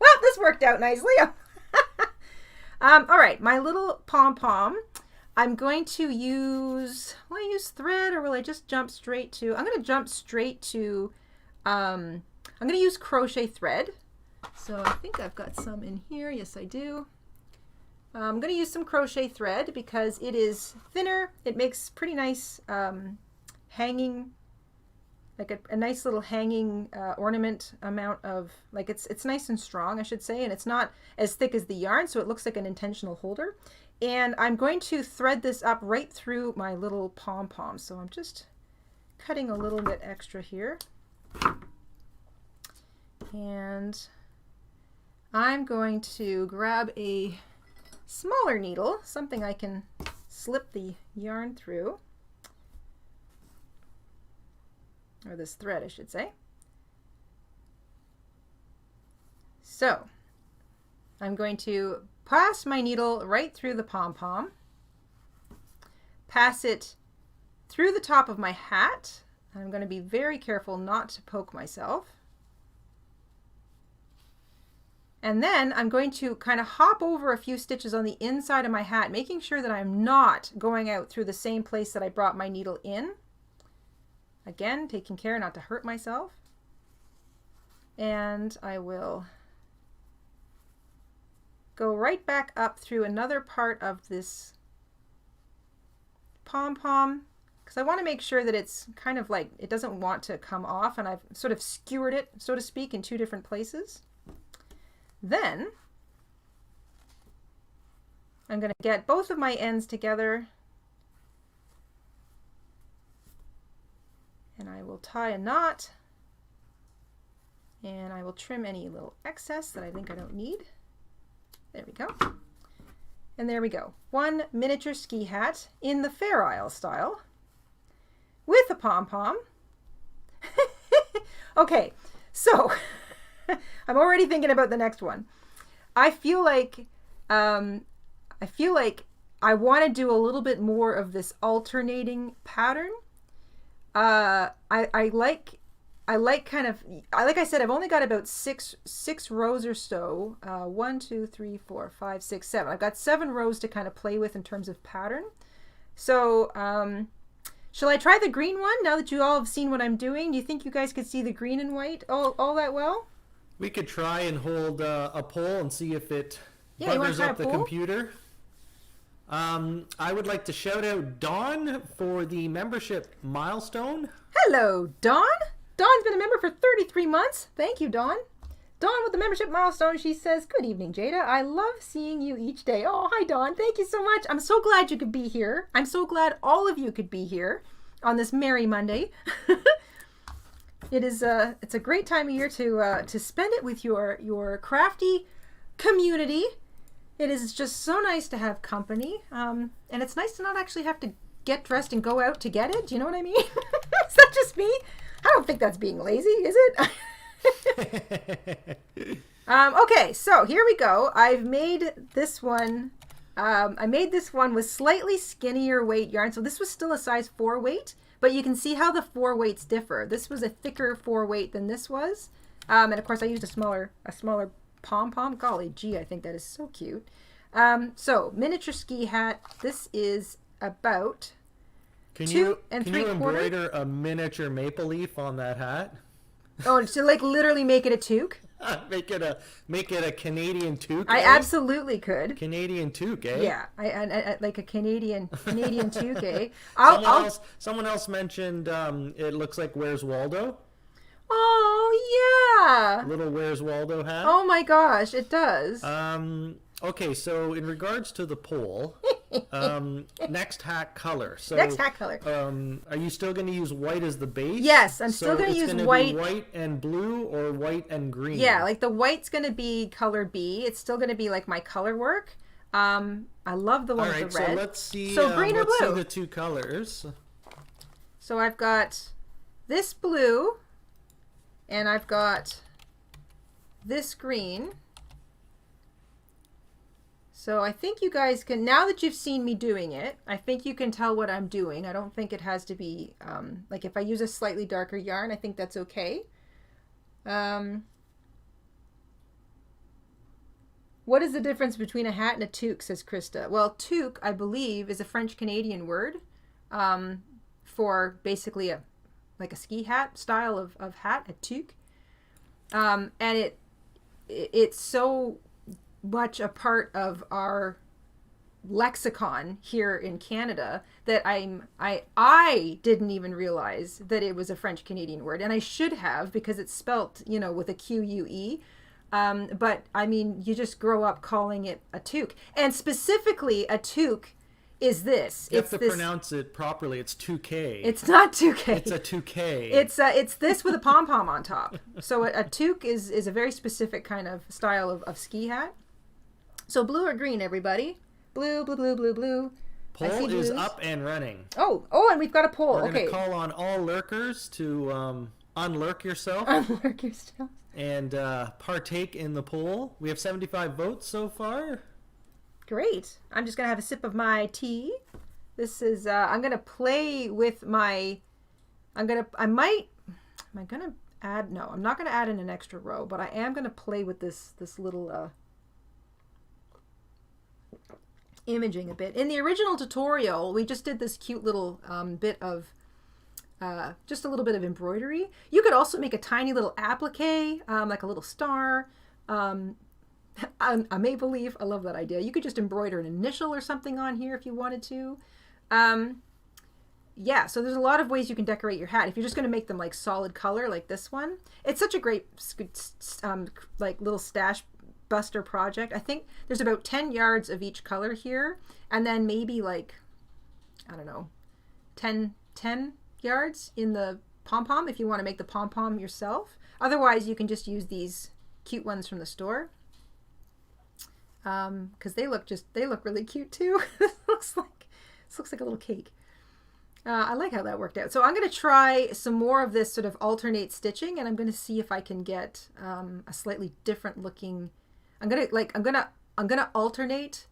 Well, this worked out nicely. All right, my little pom-pom, I'm going to use, will I use thread or will I just jump straight to, I'm going to jump straight to, I'm going to use crochet thread. So I think I've got some in here. Yes, I do. I'm going to use some crochet thread because it is thinner. It makes pretty nice hanging, like a nice little hanging ornament amount of, like it's nice and strong, I should say, and it's not as thick as the yarn, so it looks like an intentional holder. And I'm going to thread this up right through my little pom-pom. So I'm just cutting a little bit extra here. And I'm going to grab a smaller needle, something I can slip the yarn through, or this thread I should say. So I'm going to pass my needle right through the pom-pom, pass it through the top of my hat. I'm going to be very careful not to poke myself. And then I'm going to kind of hop over a few stitches on the inside of my hat, making sure that I'm not going out through the same place that I brought my needle in. Again, taking care not to hurt myself. And I will go right back up through another part of this pom-pom because I want to make sure that it's kind of like, it doesn't want to come off, and I've sort of skewered it, so to speak, in two different places. Then I'm going to get both of my ends together and I will tie a knot, and I will trim any little excess that I think I don't need. There we go. And there we go. One miniature ski hat in the Fair Isle style with a pom-pom. Okay, so I'm already thinking about the next one. I feel like I want to do a little bit more of this alternating pattern. I like kind of, like I said, I've only got about six rows or so. 1, 2, 3, 4, 5, 6, 7. I've got 7 rows to kind of play with in terms of pattern. So shall I try the green one now that you all have seen what I'm doing? Do you think you guys could see the green and white all that well? We could try and hold a poll and see if it buggers up the computer. I would like to shout out Dawn for the membership milestone. Hello, Dawn. Dawn's been a member for 33 months. Thank you, Dawn. Dawn with the membership milestone, she says, "Good evening, Jayda. I love seeing you each day." Oh, hi, Dawn. Thank you so much. I'm so glad you could be here. I'm so glad all of you could be here. on this merry Monday. It's a great time of year to spend it with your crafty community. It is just so nice to have company, and it's nice to not actually have to get dressed and go out to get it. Do you know what I mean? Is that just me? I don't think that's being lazy, is it? Okay, so here we go. I've made this one. I made this one with slightly skinnier weight yarn. So this was still a size 4 weight, but you can see how the 4 weights differ. This was a thicker 4 weight than this was. And of course I used a smaller pom-pom. Golly gee, I think that is so cute. So miniature ski hat. This is about Can you embroider a miniature maple leaf on that hat? Oh, to like literally make it a toque? Make it a Canadian toque. I absolutely could. Canadian toque, eh? Yeah, I like a Canadian toque, eh? Someone else mentioned it looks like Where's Waldo. Oh yeah. Little Where's Waldo hat. Oh my gosh, it does. Okay, so in regards to the poll, next hat color. So next hat color. Are you still going to use white as the base? Yes, I'm still going to use white. Be white and blue or white and green? Yeah, like the white's going to be color B. It's still going to be like my color work. I love the one with the red. So let's see. So green or blue? Let's see the two colors. So I've got this blue, and I've got this green. So I think you guys can, now that you've seen me doing it, I think you can tell what I'm doing. I don't think it has to be, like if I use a slightly darker yarn, I think that's okay. What is the difference between a hat and a toque, says Krista? Well, toque, I believe, is a French-Canadian word for basically like a ski hat style of hat, a toque. And it's so much a part of our lexicon here in Canada that I didn't even realize that it was a French Canadian word, and I should have, because it's spelt, you know, with a Q-U-E. But I mean, you just grow up calling it a toque, and specifically a toque is this. You have to pronounce it properly. It's 2K. It's not 2K. It's a 2K. It's this with a pom-pom on top. So a toque is a very specific kind of style of ski hat. So blue or green, everybody? Blue, blue, blue, blue, blue. Poll is up and running. Oh, and we've got a poll. We're going to call on all lurkers to unlurk yourself. Unlurk yourself. And partake in the poll. We have 75 votes so far. Add I'm just going to have a sip of my tea. This is, I'm going to play with my, I'm not going to add in an extra row, but I am going to play with this little, imaging a bit. In the original tutorial, we just did this cute little bit of just a little bit of embroidery. You could also make a tiny little applique, like a little star, a maple leaf. I love that idea. You could just embroider an initial or something on here if you wanted to. Yeah, so there's a lot of ways you can decorate your hat. If you're just going to make them like solid color like this one, it's such a great like little stash buster project. I think there's about 10 yards of each color here, and then maybe like, I don't know, 10 yards in the pom-pom if you want to make the pom-pom yourself. Otherwise, you can just use these cute ones from the store, because they look really cute too. This looks like a little cake. I like how that worked out. So I'm going to try some more of this sort of alternate stitching, and I'm going to see if I can get a slightly different looking. I'm gonna alternate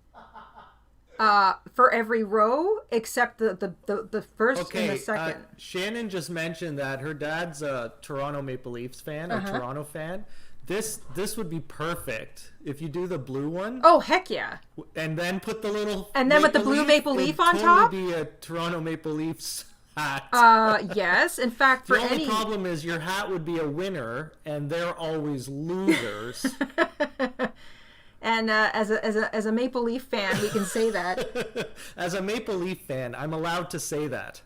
for every row except the first and the second. Shannon just mentioned that her dad's a Toronto Maple Leafs fan, a Toronto fan. This would be perfect if you do the blue one. Oh heck yeah! And then put the little with the blue maple leaf on top. Totally be a Toronto Maple Leafs hat. Yes. In fact, the only problem is your hat would be a winner, and they're always losers. And as a Maple Leaf fan, we can say that. As a Maple Leaf fan, I'm allowed to say that.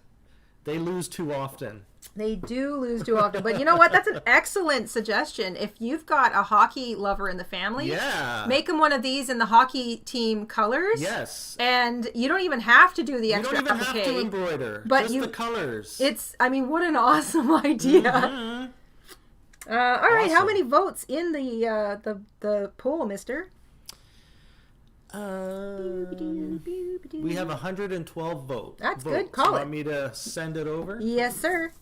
They lose too often. They do lose too often. But you know what? That's an excellent suggestion. If you've got a hockey lover in the family, make them one of these in the hockey team colors. Yes. And you don't even have to do the extra applique. You don't even have to embroider. But just the colors. I mean, what an awesome idea. Mm-hmm. All right. How many votes in the poll, mister? We have 112 votes. That's good. Call it. Want me to send it over? Yes, sir.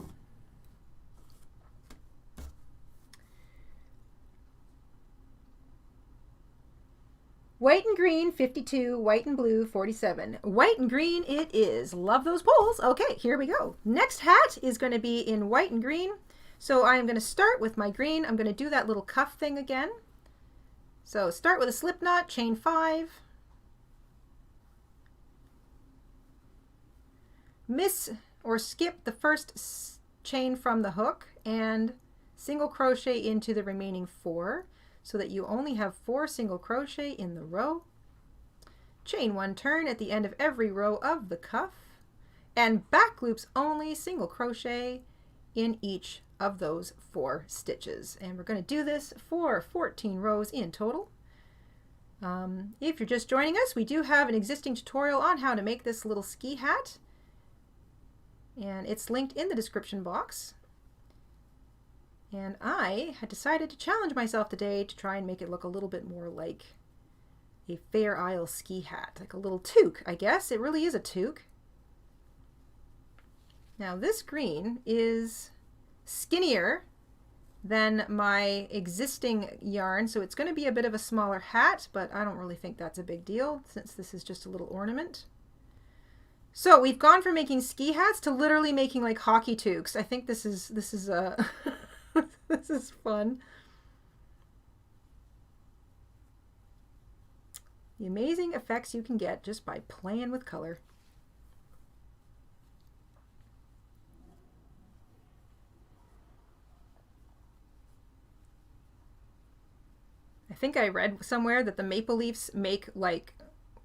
White and green, 52. White and blue, 47. White and green it is. Love those polls. Okay, here we go. Next hat is going to be in white and green. So I'm going to start with my green. I'm going to do that little cuff thing again. So start with a slip knot, chain 5. Miss or skip the first chain from the hook and single crochet into the remaining 4 so that you only have 4 single crochet in the row. Chain 1 turn at the end of every row of the cuff and back loops only, single crochet in each of those 4 stitches. And we're going to do this for 14 rows in total. If you're just joining us, we do have an existing tutorial on how to make this little ski hat. And it's linked in the description box. And I had decided to challenge myself today to try and make it look a little bit more like a Fair Isle ski hat, like a little toque, I guess. It really is a toque. Now this green is skinnier than my existing yarn, so it's going to be a bit of a smaller hat, but I don't really think that's a big deal since this is just a little ornament. So we've gone from making ski hats to literally making like hockey toques. I think this is this is fun. The amazing effects you can get just by playing with color. I think I read somewhere that the Maple Leafs make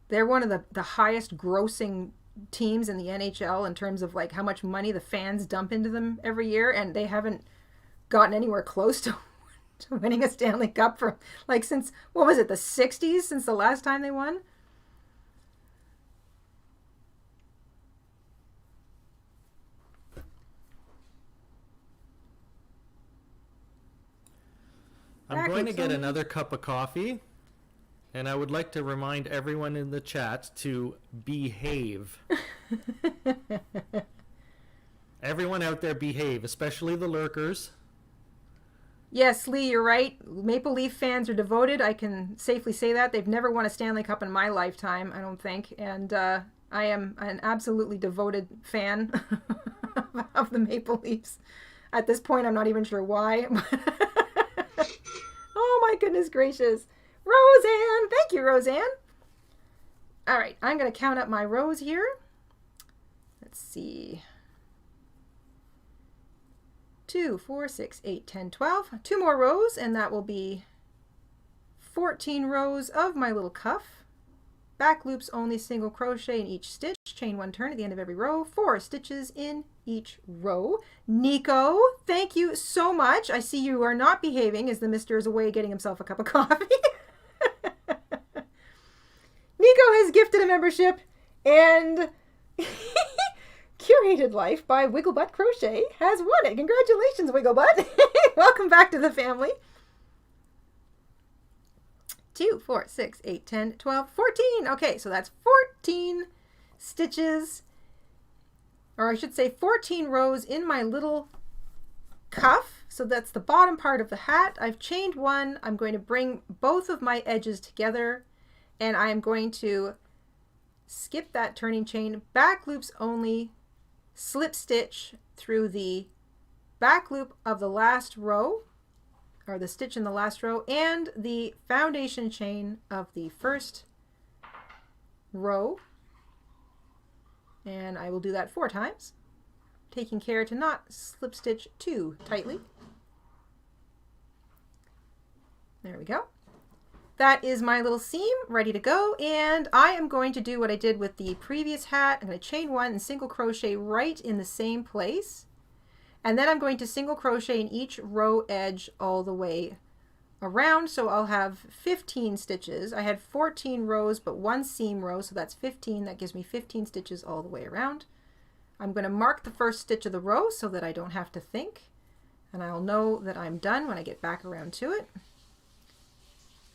they're one of the highest grossing teams in the NHL in terms of like how much money the fans dump into them every year, and they haven't gotten anywhere close to winning a Stanley Cup for like since, what was it, the 60s, since the last time they won? I'm going to get another cup of coffee, and I would like to remind everyone in the chat to behave. Everyone out there behave, especially the lurkers. Yes, Lee, you're right. Maple Leaf fans are devoted. I can safely say that. They've never won a Stanley Cup in my lifetime, I don't think. And I am an absolutely devoted fan of the Maple Leafs. At this point, I'm not even sure why. Oh my goodness gracious. Roseanne! Thank you, Roseanne. All right, I'm going to count up my rows here. Let's see. 2, 4, 6, 8, 10, 12. 2 more rows, and that will be 14 rows of my little cuff. Back loops only, single crochet in each stitch. Chain 1 turn at the end of every row. 4 stitches in each row. Nico, thank you so much. I see you are not behaving as the mister is away getting himself a cup of coffee. Nico has gifted a membership, and Curated Life by Wigglebutt Crochet has won it. Congratulations, Wigglebutt. Welcome back to the family. 2, 4, 6, 8, 10, 12, 14. Okay, so that's 14 stitches, or I should say 14 rows in my little cuff. So that's the bottom part of the hat. I've chained 1. I'm going to bring both of my edges together, and I'm going to skip that turning chain, back loops only, slip stitch through the back loop of the last row, or the stitch in the last row, and the foundation chain of the first row. And I will do that 4 times, taking care to not slip stitch too tightly. There we go. that is my little seam ready to go, and I am going to do what I did with the previous hat. I'm going to chain 1 and single crochet right in the same place, and then I'm going to single crochet in each row edge all the way around, so I'll have 15 stitches. I had 14 rows but 1 seam row, so that's 15. That gives me 15 stitches all the way around. I'm going to mark the first stitch of the row so that I don't have to think, and I'll know that I'm done when I get back around to it.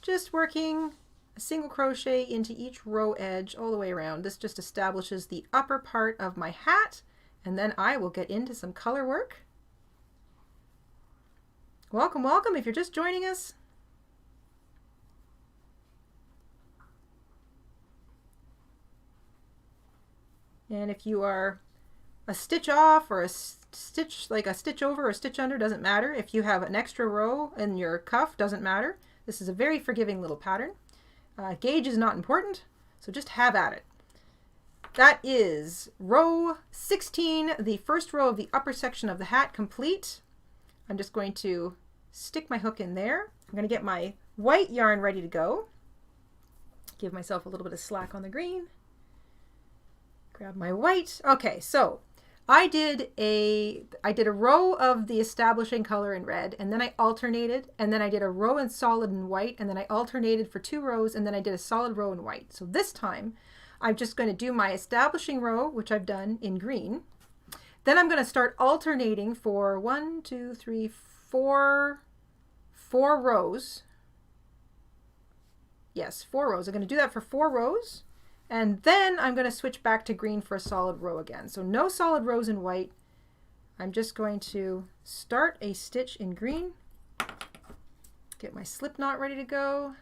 Just working a single crochet into each row edge all the way around. This just establishes the upper part of my hat, and then I will get into some color work. Welcome, welcome if you're just joining us. And if you are a stitch off or a stitch, like a stitch over or a stitch under, doesn't matter. If you have an extra row in your cuff, doesn't matter. This is a very forgiving little pattern. Gauge is not important, so just have at it. That is row 16, the first row of the upper section of the hat complete. I'm just going to stick my hook in there. I'm going to get my white yarn ready to go. Give myself a little bit of slack on the green. Grab my white. Okay, so I did a row of the establishing color in red, and then I alternated, and then I did a row in solid in white, and then I alternated for 2 rows, and then I did a solid row in white. So this time I'm just going to do my establishing row, which I've done in green. Then I'm going to start alternating for 1, 2, 3, 4 rows. Yes, 4 rows. I'm going to do that for 4 rows. And then I'm going to switch back to green for a solid row again. So no solid rows in white. I'm just going to start a stitch in green, get my slip knot ready to go,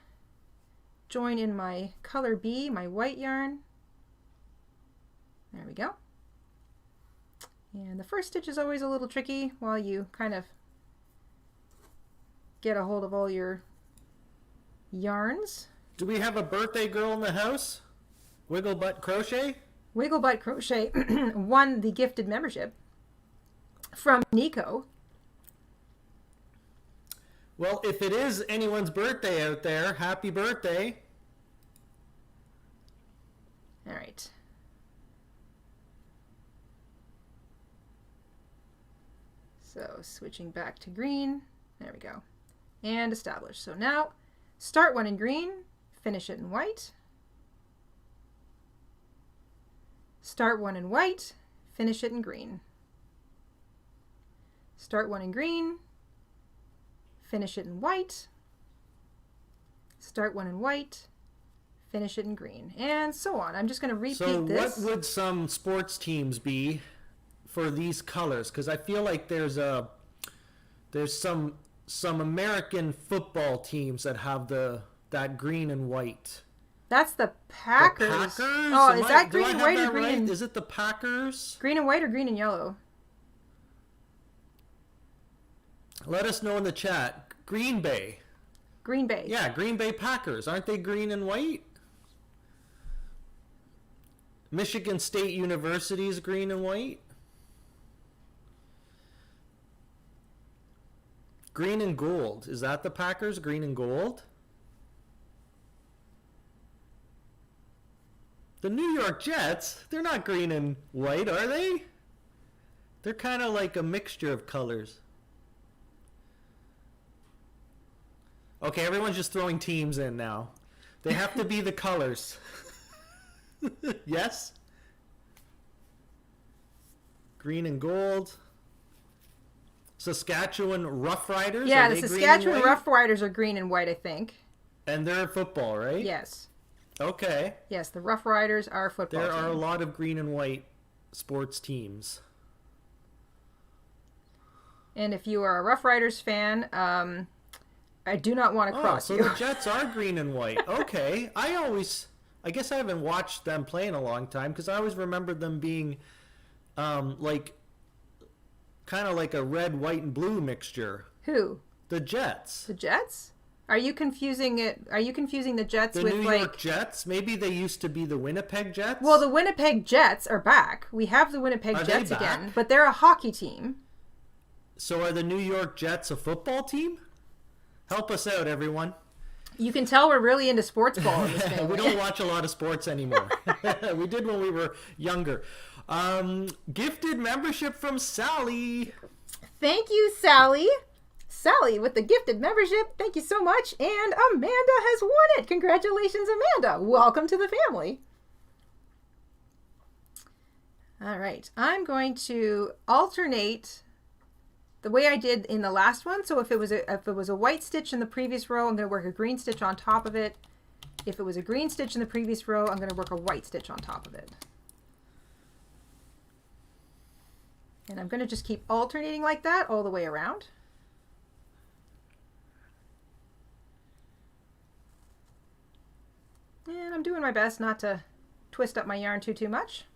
join in my color B, my white yarn. There we go. And the first stitch is always a little tricky while you kind of get a hold of all your yarns. Do we have a birthday girl in the house? Wiggle Butt Crochet? Wiggle Butt Crochet won the gifted membership from Nico. Well, if it is anyone's birthday out there, happy birthday. All right. So switching back to green. There we go. And establish. So now start one in green, finish it in white. Start one in white, finish it in green. Start one in green, finish it in white. Start one in white, finish it in green, and so on. I'm just going to repeat this. So what would some sports teams be for these colors? Because I feel like there's some American football teams that have that green and white. That's the Packers. The Packers? Oh, is that green and white or green? Right? Is it the Packers? Green and white or green and yellow? Let us know in the chat. Green Bay. Green Bay. Yeah, Green Bay Packers. Aren't they green and white? Michigan State University is green and white. Green and gold. Is that the Packers? Green and gold? The New York Jets, they're not green and white, are they? They're kind of like a mixture of colors. Okay, everyone's just throwing teams in now. They have to be the colors. Yes? Green and gold. Saskatchewan Roughriders? Yeah, the Saskatchewan Roughriders are green and white, I think. And they're football, right? Yes. Okay. Yes, the Rough Riders are football There team. are a lot of green and white sports teams. And if you are a Rough Riders fan, I do not want to cross you. So the Jets are green and white. Okay. I guess I haven't watched them play in a long time because I always remembered them being kind of like a red, white, and blue mixture. Who? The Jets. The Jets? Are you confusing it? Are you confusing the Jets with the New York Jets? Maybe they used to be the Winnipeg Jets. Well, the Winnipeg Jets are back. We have the Winnipeg Jets again, but they're a hockey team. So are the New York Jets a football team? Help us out, everyone. You can tell we're really into sports ball in this family. We don't watch a lot of sports anymore. We did when we were younger. Gifted membership from Sally. Thank you, Sally. Sally with the gifted membership. Thank you so much. And Amanda has won it. Congratulations, Amanda. Welcome to the family. All right. I'm going to alternate the way I did in the last one. So if it was a white stitch in the previous row, I'm going to work a green stitch on top of it. If it was a green stitch in the previous row, I'm going to work a white stitch on top of it. And I'm going to just keep alternating like that all the way around. And I'm doing my best not to twist up my yarn too much.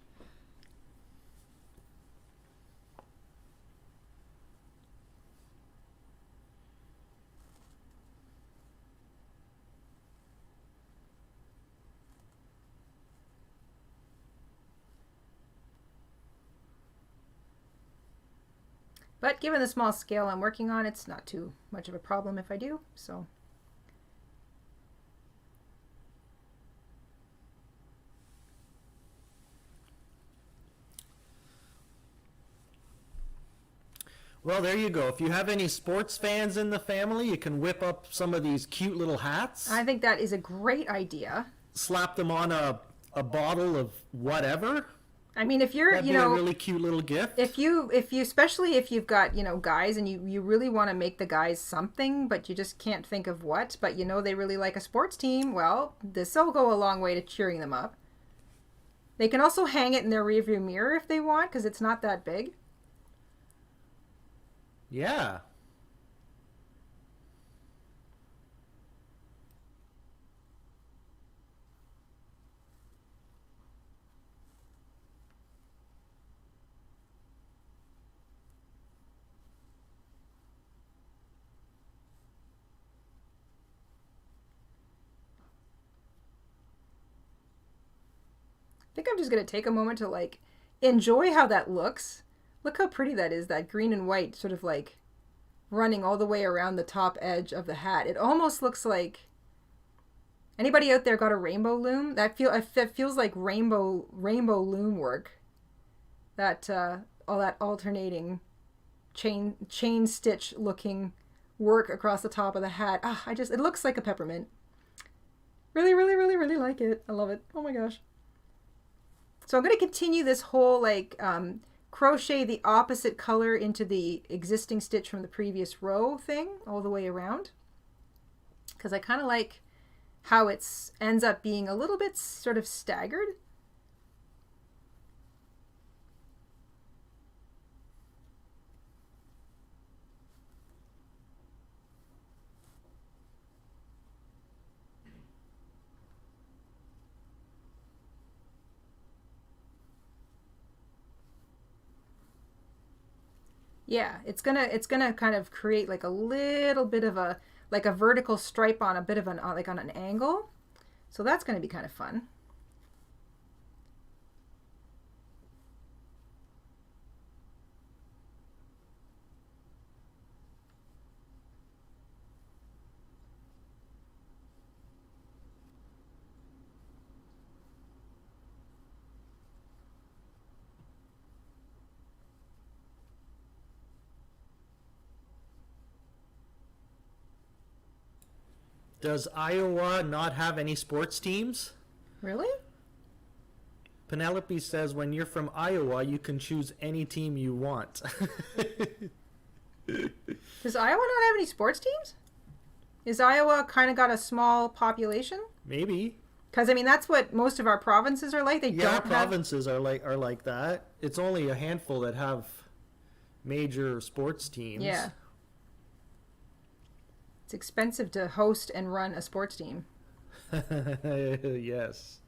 But given the small scale I'm working on, it's not too much of a problem if I do, so. Well, there you go. If you have any sports fans in the family, you can whip up some of these cute little hats. I think that is a great idea. Slap them on a bottle of whatever. I mean, if you're, That'd be a really cute little gift. If you, especially if you've got, guys and you really want to make the guys something, but you just can't think of what, but they really like a sports team, well, this will go a long way to cheering them up. They can also hang it in their rearview mirror if they want, because it's not that big. Yeah. I think I'm just going to take a moment to enjoy how that looks. Look how pretty that is, that green and white sort of running all the way around the top edge of the hat. It almost looks like, anybody out there got a rainbow loom? That feels like rainbow loom work. That all that alternating chain stitch looking work across the top of the hat. It looks like a peppermint. Really, really, really, really like it. I love it. Oh my gosh. So I'm going to continue this whole crochet the opposite color into the existing stitch from the previous row thing all the way around, because I kind of like how it ends up being a little bit sort of staggered. Yeah, it's gonna kind of create a little bit of a vertical stripe on a bit of on an angle. So that's gonna be kind of fun. Does Iowa not have any sports teams? Really? Penelope says when you're from Iowa, you can choose any team you want. Does Iowa not have any sports teams? Is Iowa kind of got a small population? Maybe. Because that's what most of our provinces are like. Provinces are like that. It's only a handful that have major sports teams. Yeah. It's expensive to host and run a sports team. Yes.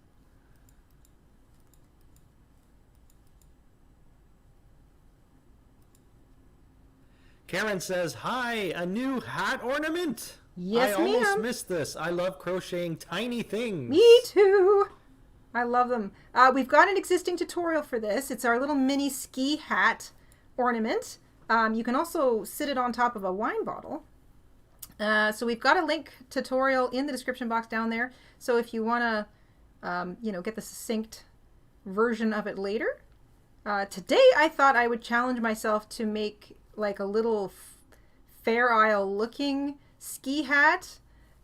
Karen says, hi, a new hat ornament. Yes, ma'am. I almost missed this. I love crocheting tiny things. Me too. I love them. We've got an existing tutorial for this. It's our little mini ski hat ornament. You can also sit it on top of a wine bottle. So we've got a link tutorial in the description box down there. So if you want to, get the succinct version of it later. Today I thought I would challenge myself to make like a little Fair Isle looking ski hat,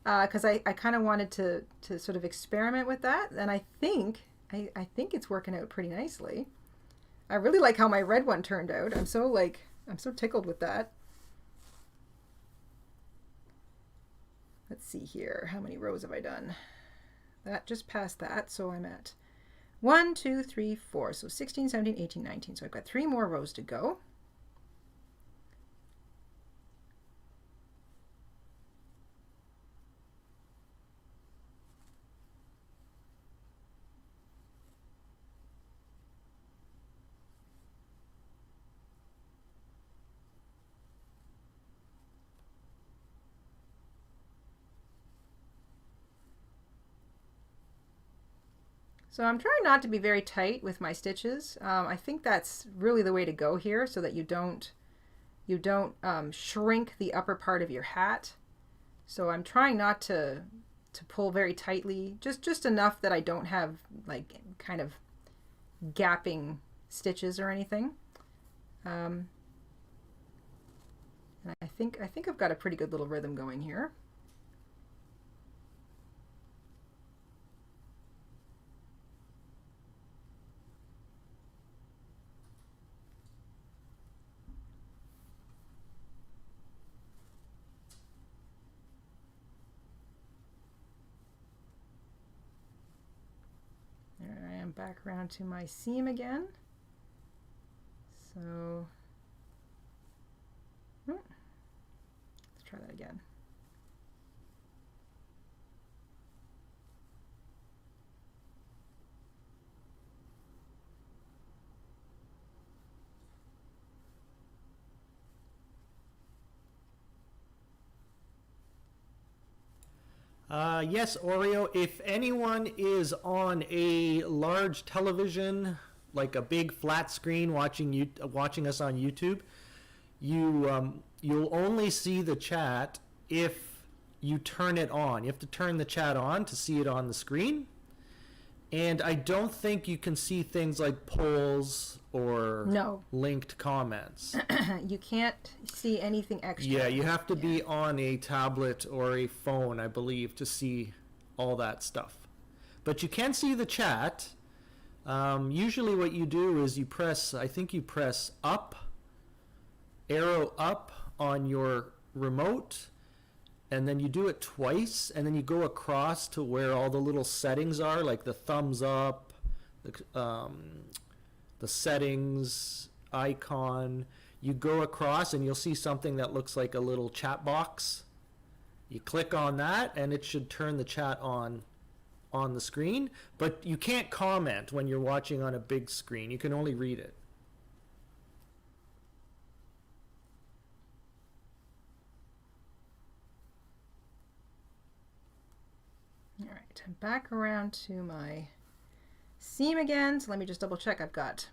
because I kind of wanted to sort of experiment with that, and I think it's working out pretty nicely. I really like how my red one turned out. I'm so tickled with that. Let's see here. How many rows have I done? That just passed that, so I'm at 1, 2, 3, 4. So 16, 17, 18, 19. So I've got 3 more rows to go. So I'm trying not to be very tight with my stitches. I think that's really the way to go here, so that you don't shrink the upper part of your hat. So I'm trying not to pull very tightly, just enough that I don't have like kind of gapping stitches or anything. And I think I've got a pretty good little rhythm going here. Back around to my seam again. So let's try that again. Yes, Oreo, if anyone is on a large television, like a big flat screen watching us on YouTube, you'll only see the chat if you turn it on. You have to turn the chat on to see it on the screen. And I don't think you can see things like polls or linked comments. You can't see anything extra. Yeah, you have to be on a tablet or a phone, I believe, to see all that stuff. But you can see the chat. Usually what you do is you press up, arrow up on your remote, and then you do it twice, and then you go across to where all the little settings are, like the thumbs up, the settings icon. You go across and you'll see something that looks like a little chat box. You click on that and it should turn the chat on the screen, but you can't comment when you're watching on a big screen. You can only read it. All right, I'm back around to my seam again. So let me just double check. I've got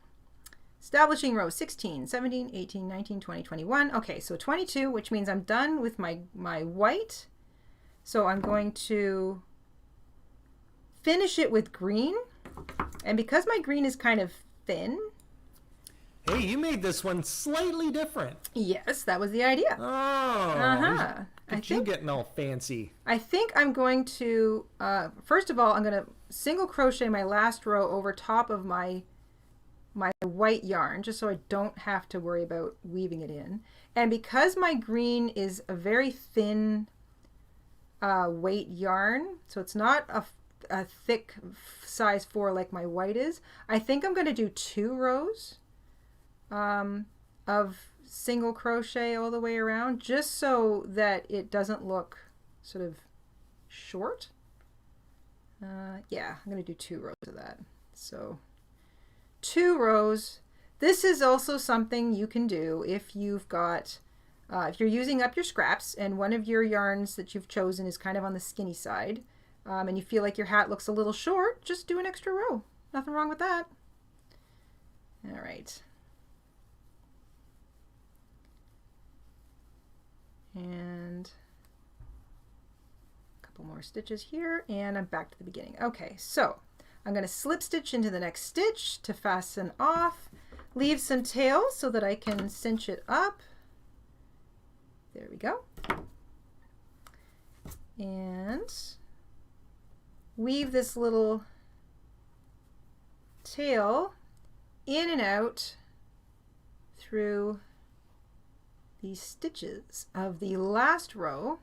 establishing rows 16, 17, 18, 19, 20, 21. Okay, so 22, which means I'm done with my white. So I'm going to finish it with green. And because my green is kind of thin. Hey, you made this one slightly different. Yes, that was the idea. Oh, you getting all fancy. I think I'm going to, first of all, I'm going to single crochet my last row over top of my white yarn, just so I don't have to worry about weaving it in. And because my green is a very thin weight yarn, so it's not a thick size 4 like my white is, I think I'm going to do 2 rows of single crochet all the way around, just so that it doesn't look sort of short. Yeah, I'm going to do 2 rows of that. So 2 rows. This is also something you can do if you've got, if you're using up your scraps and one of your yarns that you've chosen is kind of on the skinny side, and you feel like your hat looks a little short, just do an extra row. Nothing wrong with that. All right. And more stitches here, and I'm back to the beginning. Okay, so I'm going to slip stitch into the next stitch to fasten off, leave some tail so that I can cinch it up. There we go. And weave this little tail in and out through these stitches of the last row.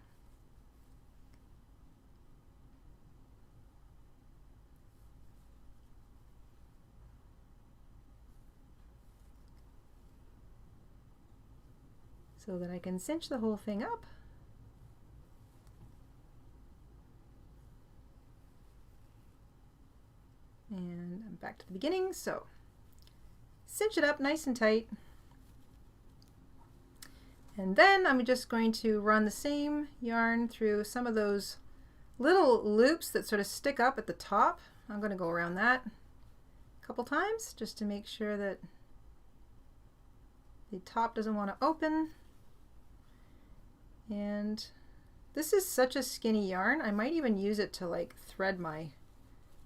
So that I can cinch the whole thing up. And I'm back to the beginning, so cinch it up nice and tight. And then I'm just going to run the same yarn through some of those little loops that sort of stick up at the top. I'm going to go around that a couple times just to make sure that the top doesn't want to open. And this is such a skinny yarn, I might even use it to like thread my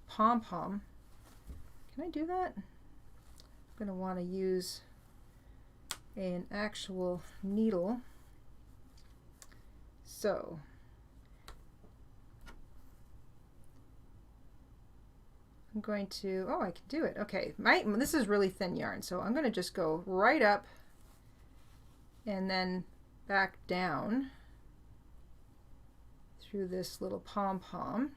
pom-pom. Can I do that? I'm going to want to use an actual needle. So I'm going to, oh, I can do it. Okay, this is really thin yarn, so I'm going to just go right up and then back down through this little pom-pom.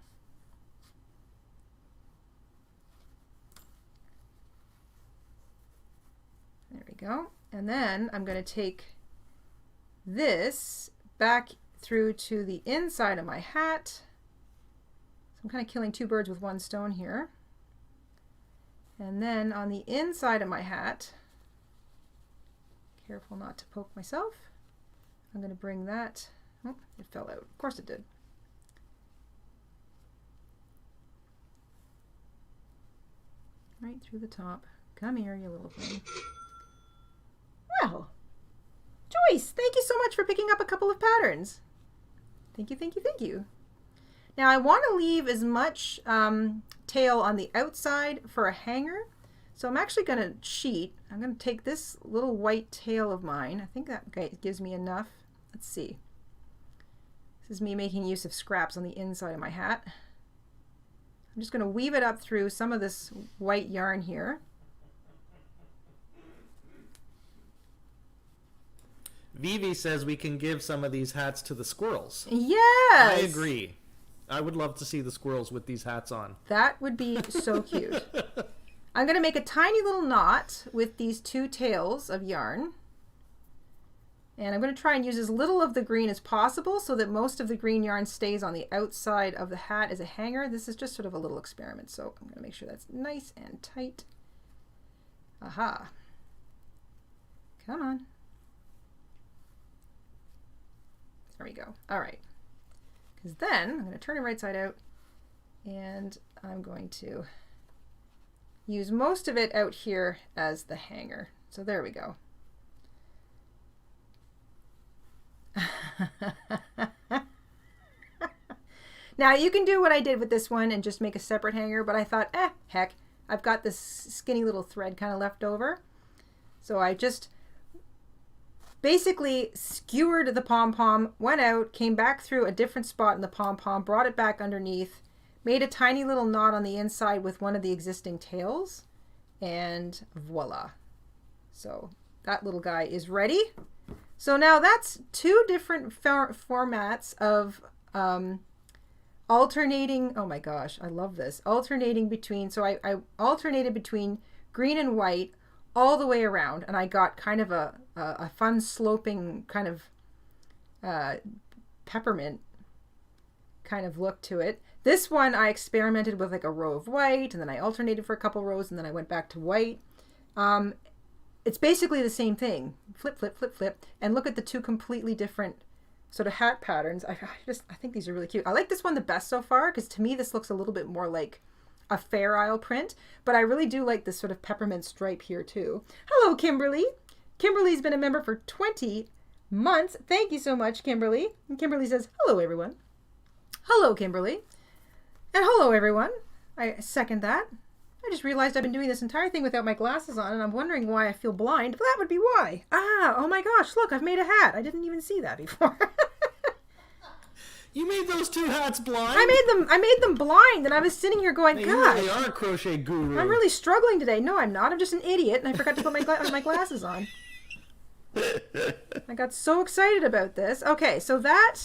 There we go. And then I'm going to take this back through to the inside of my hat. So I'm kind of killing two birds with one stone here. And then on the inside of my hat, careful not to poke myself, I'm going to bring that, oh, it fell out. Of course it did. Right through the top. Come here, you little thing. Well, Joyce, thank you so much for picking up a couple of patterns. Thank you, thank you, thank you. Now I want to leave as much tail on the outside for a hanger. So I'm actually going to cheat. I'm going to take this little white tail of mine. I think that gives me enough. Let's see. This is me making use of scraps on the inside of my hat. I'm just going to weave it up through some of this white yarn here. Vivi says we can give some of these hats to the squirrels. Yes! I agree. I would love to see the squirrels with these hats on. That would be so cute. I'm going to make a tiny little knot with these two tails of yarn. And I'm going to try and use as little of the green as possible so that most of the green yarn stays on the outside of the hat as a hanger. This is just sort of a little experiment, so I'm going to make sure that's nice and tight. Aha. Come on. There we go. All right. Because then I'm going to turn it right side out and I'm going to use most of it out here as the hanger. So there we go. Now you can do what I did with this one and just make a separate hanger, but I thought, heck, I've got this skinny little thread kind of left over. So I just basically skewered the pom-pom, went out, came back through a different spot in the pom-pom, brought it back underneath, made a tiny little knot on the inside with one of the existing tails, and voila. So that little guy is ready. So now that's two different formats of alternating, oh my gosh, I love this, alternating between, so I alternated between green and white all the way around, and I got kind of a fun sloping kind of peppermint kind of look to it. This one I experimented with like a row of white, and then I alternated for a couple rows, and then I went back to white. It's basically the same thing. Flip, flip, flip, flip, and look at the two completely different sort of hat patterns. I think these are really cute. I like this one the best so far because to me this looks a little bit more like a Fair Isle print, but I really do like this sort of peppermint stripe here too. Hello, Kimberly. Kimberly's been a member for 20 months. Thank you so much, Kimberly. And Kimberly says, hello, everyone. Hello, Kimberly. And hello, everyone. I second that. I just realized I've been doing this entire thing without my glasses on, and I'm wondering why I feel blind. That would be why. Ah, oh my gosh, look, I've made a hat. I didn't even see that before. You made those two hats blind? I made them blind, and I was sitting here going, hey, gosh. You really are a crochet guru. I'm really struggling today. No, I'm not. I'm just an idiot, and I forgot to put my glasses on. I got so excited about this. Okay, so that...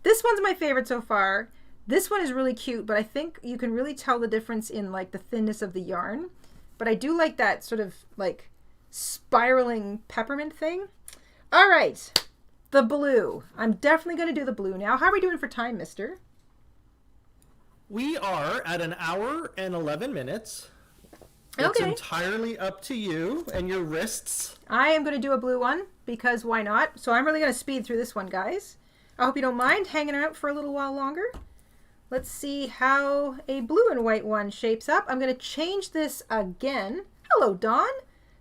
this one's my favorite so far. This one is really cute, but I think you can really tell the difference in like the thinness of the yarn. But I do like that sort of like spiraling peppermint thing. All right, the blue. I'm definitely going to do the blue now. How are we doing for time, mister? We are at 1 hour and 11 minutes. It's okay. Entirely up to you and your wrists. I am going to do a blue one because why not? So I'm really going to speed through this one, guys. I hope you don't mind hanging out for a little while longer. Let's see how a blue and white one shapes up. I'm going to change this again. Hello, Dawn.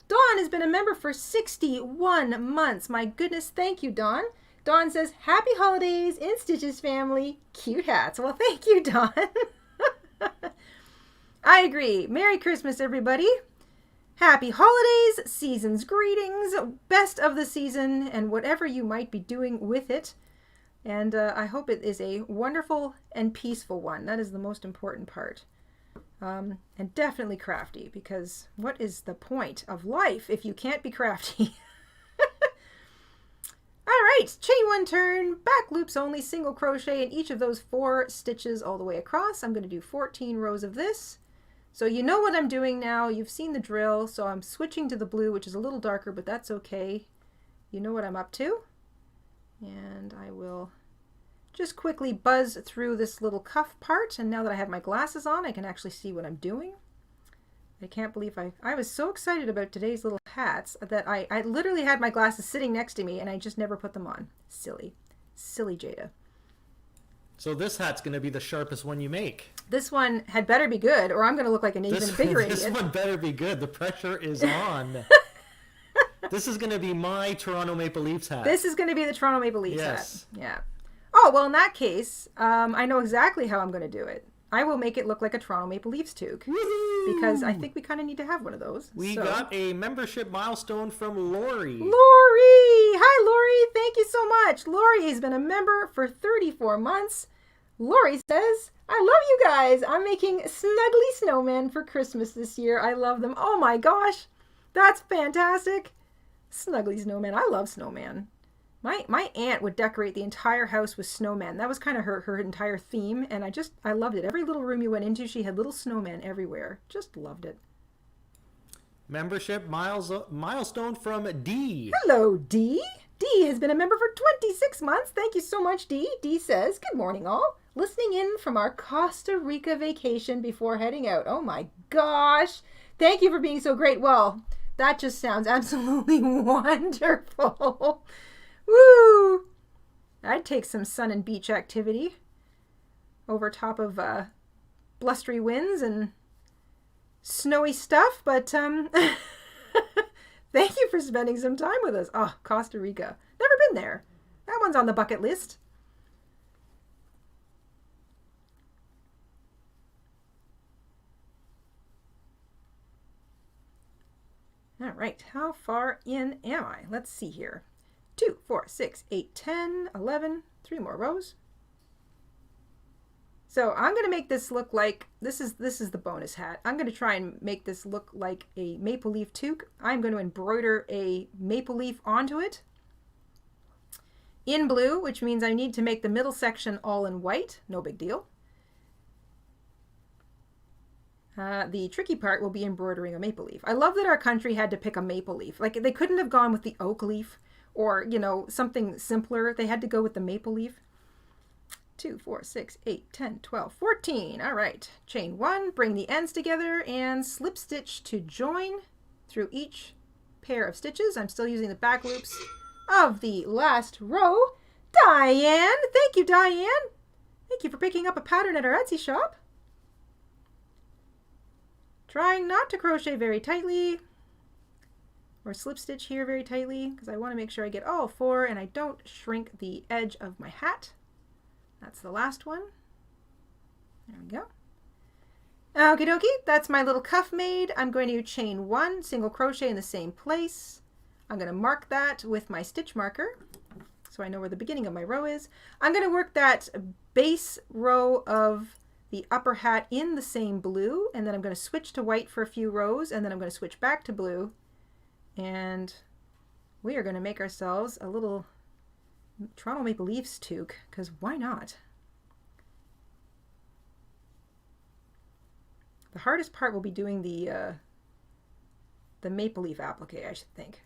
Dawn has been a member for 61 months. My goodness, thank you, Dawn. Dawn says, happy holidays, InStitches family. Cute hats. Well, thank you, Dawn. I agree. Merry Christmas, everybody. Happy holidays, season's greetings, best of the season, and whatever you might be doing with it. And I hope it is a wonderful and peaceful one. That is the most important part. And definitely crafty, because what is the point of life if you can't be crafty? All right, chain one turn, back loops only, single crochet in each of those 4 stitches all the way across. I'm going to do 14 rows of this. So you know what I'm doing now. You've seen the drill. So I'm switching to the blue, which is a little darker, but that's okay. You know what I'm up to. And I will just quickly buzz through this little cuff part. And now that I have my glasses on, I can actually see what I'm doing. I can't believe I was so excited about today's little hats that I literally had my glasses sitting next to me and I just never put them on. Silly. Silly Jayda. So this hat's going to be the sharpest one you make. This one had better be good or I'm going to look like an even bigger idiot. This one better be good. The pressure is on. This is going to be my Toronto Maple Leafs hat. This is going to be the Toronto Maple Leafs yes. hat. Yeah. Oh, well, in that case, I know exactly how I'm going to do it. I will make it look like a Toronto Maple Leafs toque. Woo-hoo! Because I think we kind of need to have one of those. We got a membership milestone from Lori. Lori! Hi, Lori. Thank you so much. Lori has been a member for 34 months. Lori says, I love you guys. I'm making snuggly snowmen for Christmas this year. I love them. Oh my gosh. That's fantastic. Snuggly snowman. I love snowman. My aunt would decorate the entire house with snowmen. That was kind of her entire theme, and I loved it. Every little room you went into, she had little snowmen everywhere. Just loved it. Membership milestone from D. Hello, D. D has been a member for 26 months. Thank you so much, D. D says, good morning, all. Listening in from our Costa Rica vacation before heading out. Oh my gosh. Thank you for being so great. Well, that just sounds absolutely wonderful. Woo! I'd take some sun and beach activity over top of blustery winds and snowy stuff, but thank you for spending some time with us. Oh, Costa Rica. Never been there. That one's on the bucket list. All right, how far in am I? Let's see here. 2, 4, 6, 8, 10, 11, 3 more rows. So I'm going to make this look like, this is the bonus hat. I'm going to try and make this look like a maple leaf toque. I'm going to embroider a maple leaf onto it in blue, which means I need to make the middle section all in white. No big deal. The tricky part will be embroidering a maple leaf. I love that our country had to pick a maple leaf. Like they couldn't have gone with the oak leaf or, you know, something simpler. They had to go with the maple leaf. 2, 4, 6, 8, 10, 12, 14. All right. Chain 1, bring the ends together and slip stitch to join through each pair of stitches. I'm still using the back loops of the last row. Diane! Thank you, Diane! Thank you for picking up a pattern at our Etsy shop. Trying not to crochet very tightly or slip stitch here very tightly because I want to make sure I get all 4 and I don't shrink the edge of my hat. That's the last one. There we go. Okie dokie, that's my little cuff made. I'm going to chain 1 single crochet in the same place. I'm going to mark that with my stitch marker so I know where the beginning of my row is. I'm going to work that base row of the upper hat in the same blue, and then I'm going to switch to white for a few rows, and then I'm going to switch back to blue, and we are going to make ourselves a little Toronto Maple Leafs toque, because why not? The hardest part will be doing the maple leaf applique, I should think.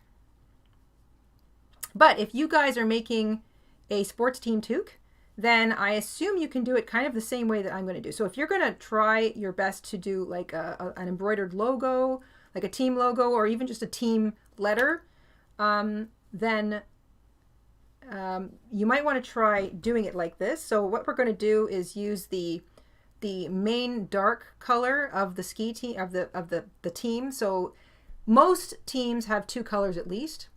But if you guys are making a sports team toque, then I assume you can do it kind of the same way that I'm going to do. So if you're going to try your best to do like an embroidered logo, like a team logo, or even just a team letter, then you might want to try doing it like this. So what we're going to do is use the main dark color of the ski team, of the team. So most teams have 2 colors at least.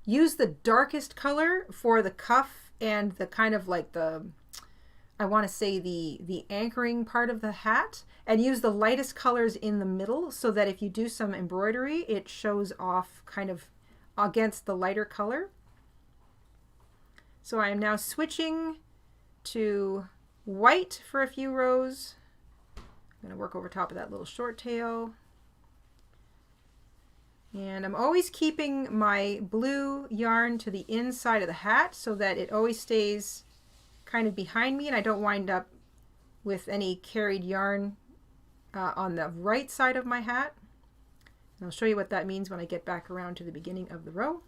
Use the darkest color for the cuff and the kind of like I want to say the anchoring part of the hat, and use the lightest colors in the middle so that if you do some embroidery, it shows off kind of against the lighter color. So I am now switching to white for a few rows. I'm going to work over top of that little short tail. And I'm always keeping my blue yarn to the inside of the hat so that it always stays kind of behind me and I don't wind up with any carried yarn on the right side of my hat. And I'll show you what that means when I get back around to the beginning of the row.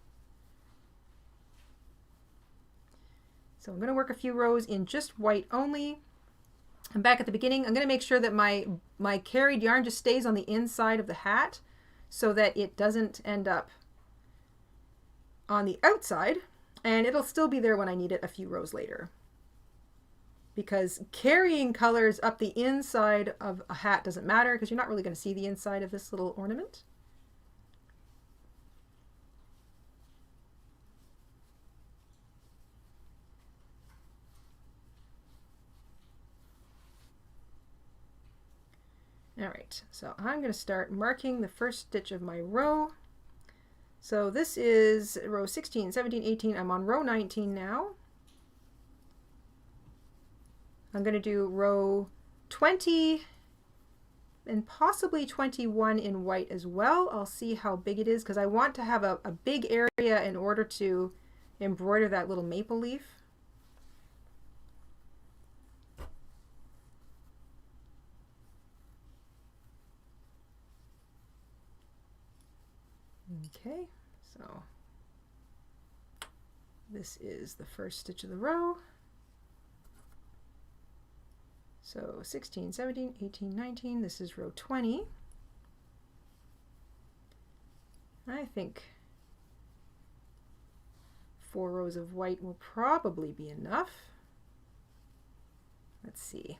So I'm going to work a few rows in just white only. I'm back at the beginning. I'm going to make sure that my carried yarn just stays on the inside of the hat so that it doesn't end up on the outside, and it'll still be there when I need it a few rows later. Because carrying colors up the inside of a hat doesn't matter because you're not really going to see the inside of this little ornament. All right, so I'm going to start marking the first stitch of my row. So this is row 16, 17, 18. I'm on row 19 now. I'm going to do row 20 and possibly 21 in white as well. I'll see how big it is because I want to have a big area in order to embroider that little maple leaf. Okay, so this is the first stitch of the row. So 16, 17, 18, 19, this is row 20. I think 4 rows of white will probably be enough. Let's see.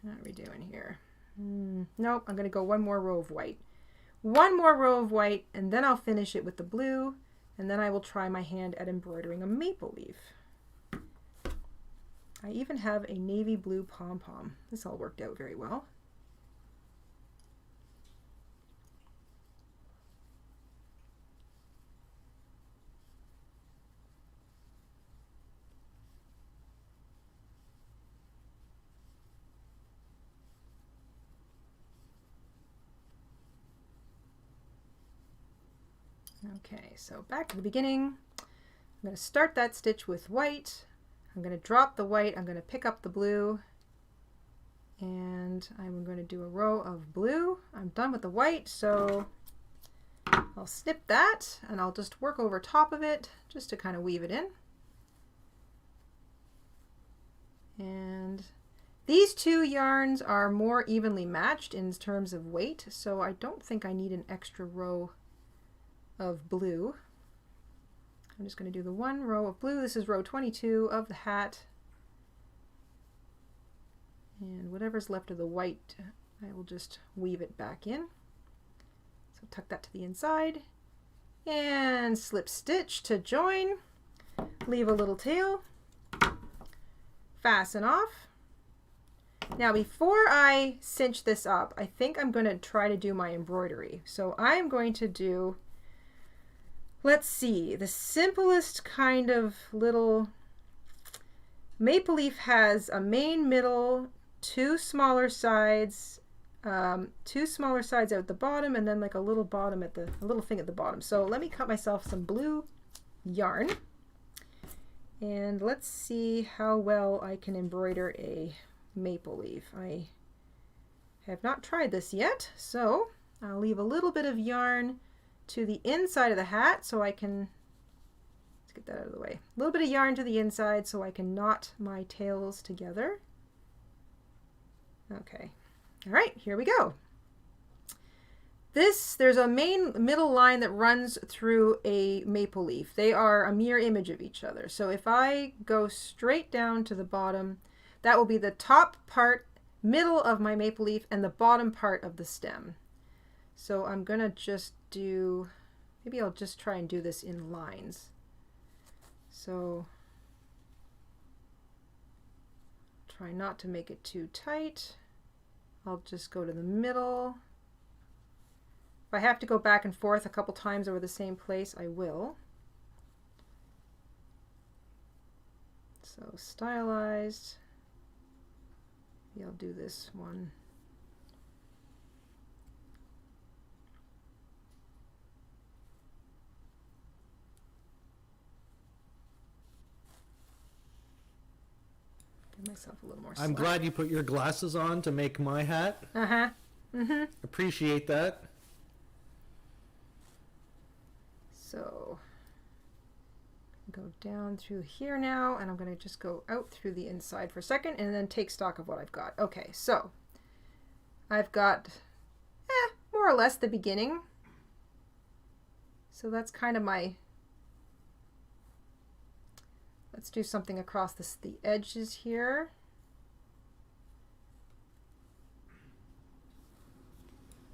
What are we doing here? Nope, I'm going to go 1 more row of white. 1 more row of white, and then I'll finish it with the blue, and then I will try my hand at embroidering a maple leaf. I even have a navy blue pom-pom. This all worked out very well. Okay, so back to the beginning. I'm going to start that stitch with white. I'm going to drop the white. I'm going to pick up the blue. And I'm going to do a row of blue. I'm done with the white, so I'll snip that and I'll just work over top of it just to kind of weave it in. And these 2 yarns are more evenly matched in terms of weight, so I don't think I need an extra row of blue. I'm just going to do the 1 row of blue. This is row 22 of the hat. And whatever's left of the white, I will just weave it back in. So tuck that to the inside and slip stitch to join. Leave a little tail. Fasten off. Now before I cinch this up, I think I'm going to try to do my embroidery. So I'm going to do, let's see, the simplest kind of little maple leaf has a main, middle, two smaller sides out the bottom, and then like a little bottom at a little thing at the bottom. So let me cut myself some blue yarn, and let's see how well I can embroider a maple leaf. I have not tried this yet, so I'll leave a little bit of yarn to the inside of the hat so I can, let's get that out of the way, a little bit of yarn to the inside so I can knot my tails together. Okay, all right, here we go. There's a main middle line that runs through a maple leaf. They are a mirror image of each other. So if I go straight down to the bottom, that will be the top part, middle of my maple leaf, and the bottom part of the stem. So I'm gonna just do, maybe I'll just try and do this in lines. So try not to make it too tight. I'll just go to the middle. If I have to go back and forth a couple times over the same place, I will. So stylized. Maybe I'll do this one. Give myself a little more slack. I'm glad you put your glasses on to make my hat. Uh-huh. Mm-hmm. Appreciate that. So go down through here now, and I'm going to just go out through the inside for a second and then take stock of what I've got. Okay, so I've got more or less the beginning. So that's kind of my, let's do something across the edges here.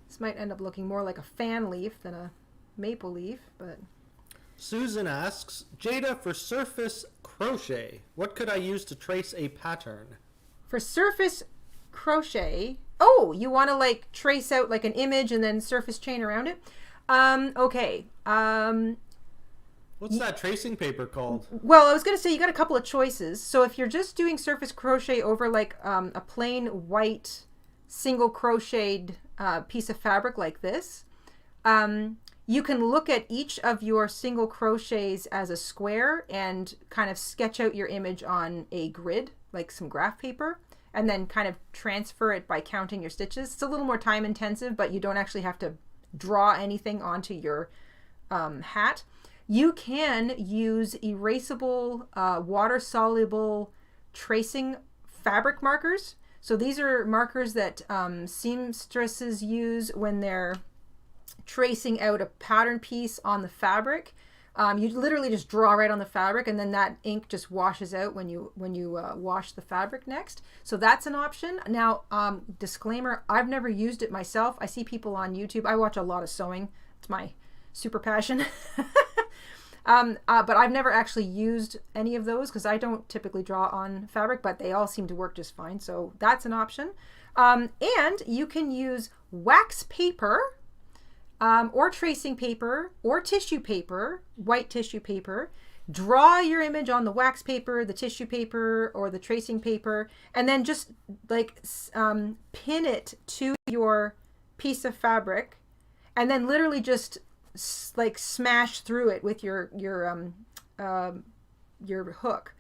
This might end up looking more like a fan leaf than a maple leaf, but Susan asks, Jayda, for surface crochet, what could I use to trace a pattern? For surface crochet, oh, you want to like trace out like an image and then surface chain around it? Okay. What's that tracing paper called? Well, I was going to say you got a couple of choices. So if you're just doing surface crochet over like a plain white single crocheted piece of fabric like this, you can look at each of your single crochets as a square and kind of sketch out your image on a grid, like some graph paper, and then kind of transfer it by counting your stitches. It's a little more time intensive, but you don't actually have to draw anything onto your hat. You can use erasable, water-soluble tracing fabric markers. So these are markers that seamstresses use when they're tracing out a pattern piece on the fabric. You literally just draw right on the fabric, and then that ink just washes out when you wash the fabric next. So that's an option. Now, disclaimer, I've never used it myself. I see people on YouTube. I watch a lot of sewing. It's my super passion. But I've never actually used any of those because I don't typically draw on fabric, but they all seem to work just fine. So that's an option. And you can use wax paper, or tracing paper, or tissue paper, white tissue paper. Draw your image on the wax paper, the tissue paper, or the tracing paper, and then just like pin it to your piece of fabric, and then literally just like smash through it with your hook.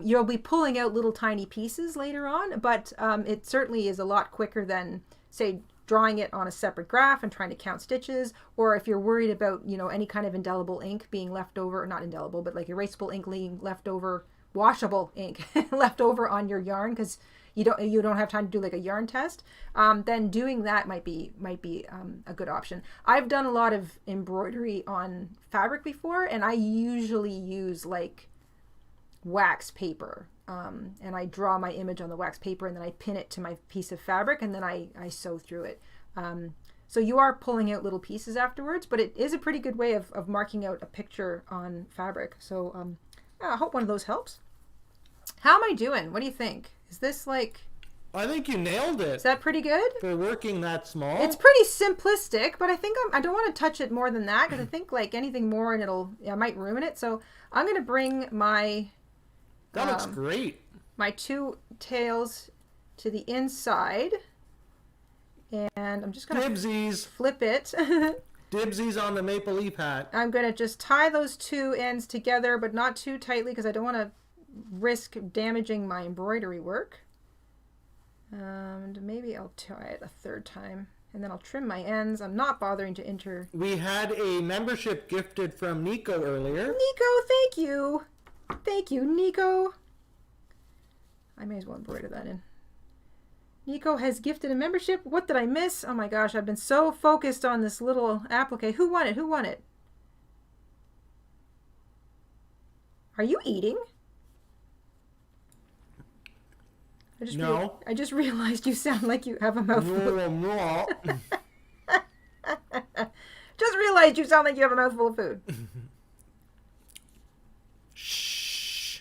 You'll be pulling out little tiny pieces later on, but it certainly is a lot quicker than, say, drawing it on a separate graph and trying to count stitches, or if you're worried about, you know, any kind of indelible ink being left over, or not indelible, but like erasable ink being left over, washable ink left over on your yarn because you don't have time to do like a yarn test, then doing that might be a good option. I've done a lot of embroidery on fabric before, and I usually use like wax paper and I draw my image on the wax paper, and then I pin it to my piece of fabric, and then I sew through it. So you are pulling out little pieces afterwards, but it is a pretty good way of marking out a picture on fabric. So I hope one of those helps. How am I doing? What do you think? Is this like... I think you nailed it. Is that pretty good? For working that small. It's pretty simplistic, but I think I don't want to touch it more than that, because I think like anything more and I might ruin it. So I'm going to bring my... That looks great. My two tails to the inside. And I'm just going to flip it. Dibsies on the maple leaf hat. I'm going to just tie those two ends together, but not too tightly, because I don't want to risk damaging my embroidery work. And maybe I'll tie it a third time, and then I'll trim my ends. I'm not bothering to We had a membership gifted from Nico earlier. Nico, thank you. Thank you, Nico. I may as well embroider that in. Nico has gifted a membership. What did I miss? Oh my gosh, I've been so focused on this little applique. Who won it? Who won it? Are you eating? I just realized you sound like you have a mouthful. No, I'm not. Just realized you sound like you have a mouthful of food. Shh.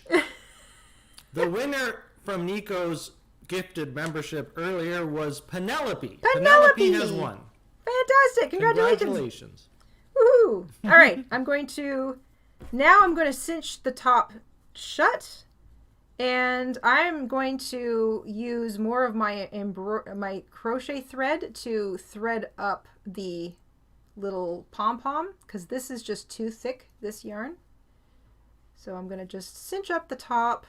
The winner from Nico's gifted membership earlier was Penelope. Penelope has won. Fantastic. Congratulations. Woohoo. All right. I'm going to cinch the top shut. And I'm going to use more of my crochet thread to thread up the little pom-pom, because this is just too thick, this yarn. So I'm going to just cinch up the top.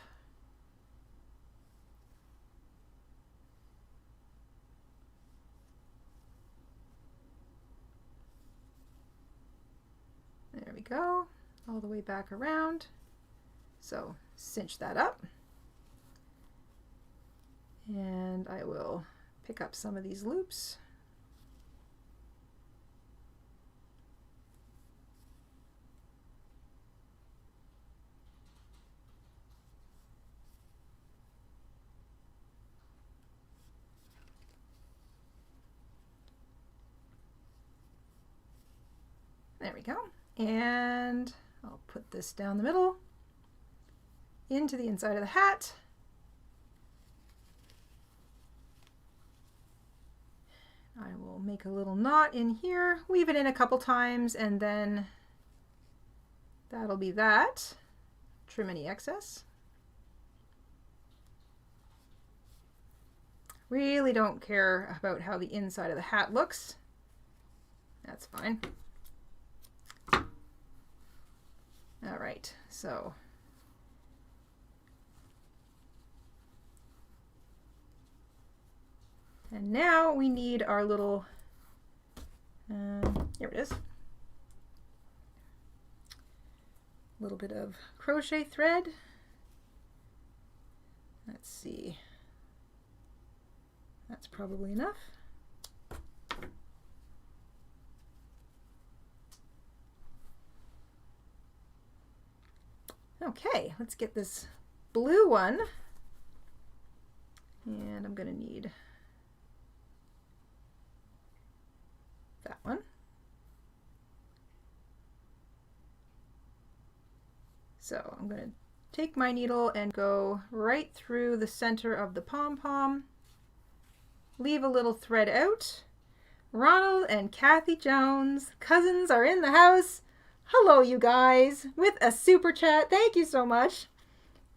There we go, all the way back around. So cinch that up. And I will pick up some of these loops. There we go. And I'll put this down the middle into the inside of the hat. I will make a little knot in here, weave it in a couple times, and then that'll be that. Trim any excess. Really don't care about how the inside of the hat looks. That's fine. All right, so and now we need our little, here it is, a little bit of crochet thread. Let's see, that's probably enough. Okay, let's get this blue one, and I'm going to need that one. So I'm going to take my needle and go right through the center of the pom-pom, leave a little thread out. Ronald and Kathy Jones, cousins, are in the house. Hello, you guys, with a super chat. Thank you so much.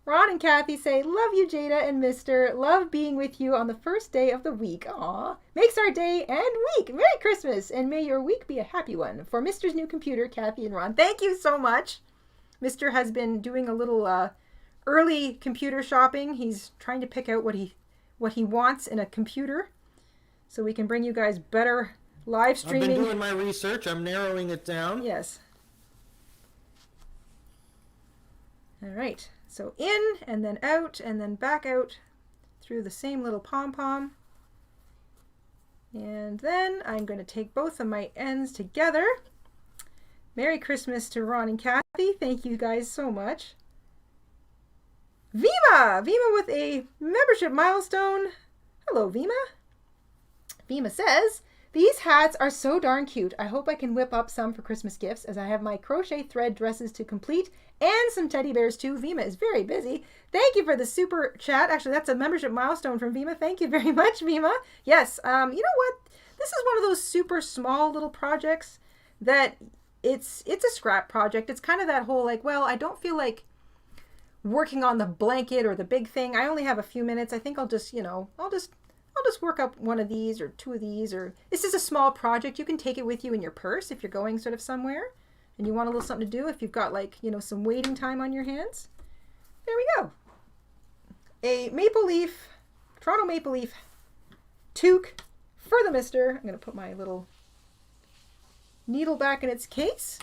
Ron and Kathy say, love you, Jayda and Mr. Love being with you on the first day of the week. Aw, makes our day and week. Merry Christmas, and may your week be a happy one. For Mr.'s new computer, Kathy and Ron. Thank you so much. Mr. has been doing a little early computer shopping. He's trying to pick out what he wants in a computer, so we can bring you guys better live streaming. I've been doing my research. I'm narrowing it down. Yes. All right, so in and then out and then back out through the same little pom-pom. And then I'm going to take both of my ends together. Merry Christmas to Ron and Kathy. Thank you guys so much. Vima with a membership milestone. Hello, Vima. Vima says, these hats are so darn cute. I hope I can whip up some for Christmas gifts as I have my crochet thread dresses to complete and some teddy bears too. Vima is very busy. Thank you for the super chat. Actually, that's a membership milestone from Vima. Thank you very much, Vima. Yes, you know what? This is one of those super small little projects that it's a scrap project. It's kind of that whole like, well, I don't feel like working on the blanket or the big thing. I only have a few minutes. I think I'll just, I'll just work up one of these or two of these, or this is a small project. You can take it with you in your purse if you're going sort of somewhere and you want a little something to do if you've got like, some waiting time on your hands. There we go. A maple leaf, Toronto maple leaf toque for the mister. I'm going to put my little needle back in its case.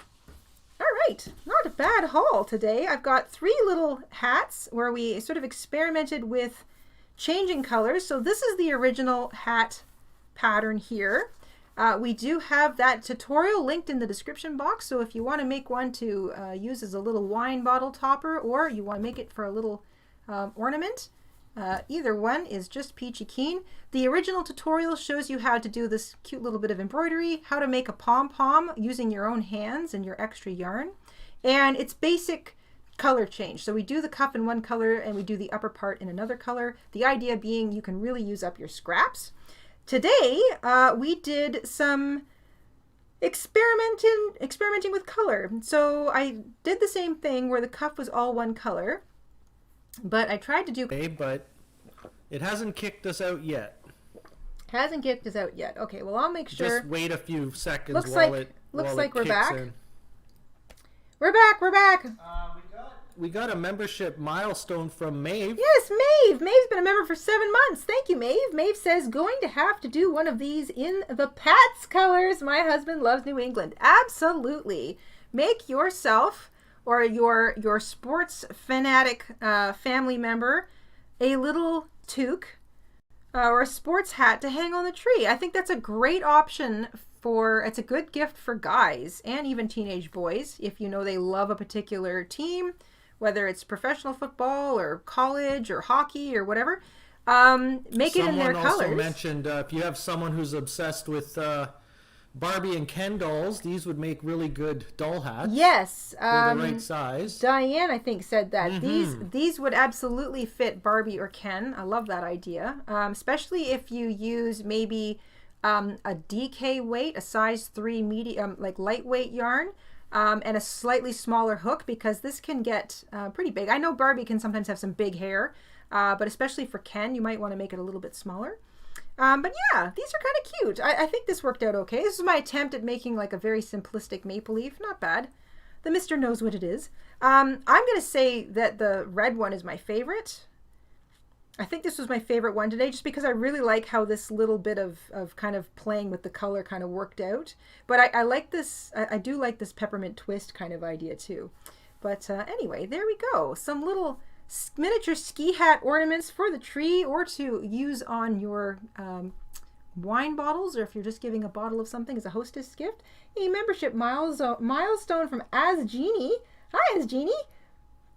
All right, not a bad haul today. I've got 3 little hats where we sort of experimented with changing colors. So this is the original hat pattern here. We do have that tutorial linked in the description box. So if you want to make one to use as a little wine bottle topper, or you want to make it for a little ornament, either one is just peachy keen. The original tutorial shows you how to do this cute little bit of embroidery, how to make a pom-pom using your own hands and your extra yarn. And it's basic color change. So we do the cuff in one color and we do the upper part in another color. The idea being you can really use up your scraps. Today, we did some experimenting with color. So I did the same thing where the cuff was all one color, but I tried to do... Okay, but it hasn't kicked us out yet. Hasn't kicked us out yet. Okay, well, I'll make sure. Just wait a few seconds looks while like it we're kicks back. in. We're back. We got a membership milestone from Maeve. Yes, Maeve. Maeve's been a member for 7 months. Thank you, Maeve. Maeve says, going to have to do one of these in the Pats colors. My husband loves New England. Absolutely. Make yourself or your sports fanatic family member a little toque or a sports hat to hang on the tree. I think that's a great option it's a good gift for guys and even teenage boys if you know they love a particular team, whether it's professional football or college or hockey or whatever. Make it in their colors. Someone also mentioned if you have someone who's obsessed with Barbie and Ken dolls, these would make really good doll hats. Yes. They're the right size. Diane, I think, said that. Mm-hmm. These would absolutely fit Barbie or Ken. I love that idea. Especially if you use maybe a DK weight, a size 3 medium, like lightweight yarn, and a slightly smaller hook, because this can get pretty big. I know Barbie can sometimes have some big hair, but especially for Ken, you might want to make it a little bit smaller. But yeah, these are kind of cute. I think this worked out okay. This is my attempt at making like a very simplistic maple leaf. Not bad. The mister knows what it is. I'm going to say that the red one is my favorite. I think this was my favorite one today just because I really like how this little bit of kind of playing with the color kind of worked out. But I like this, I do like this peppermint twist kind of idea too. But anyway, there we go. Some little miniature ski hat ornaments for the tree or to use on your wine bottles, or if you're just giving a bottle of something as a hostess gift. A membership milestone from As Jeannie. Hi, As Jeannie.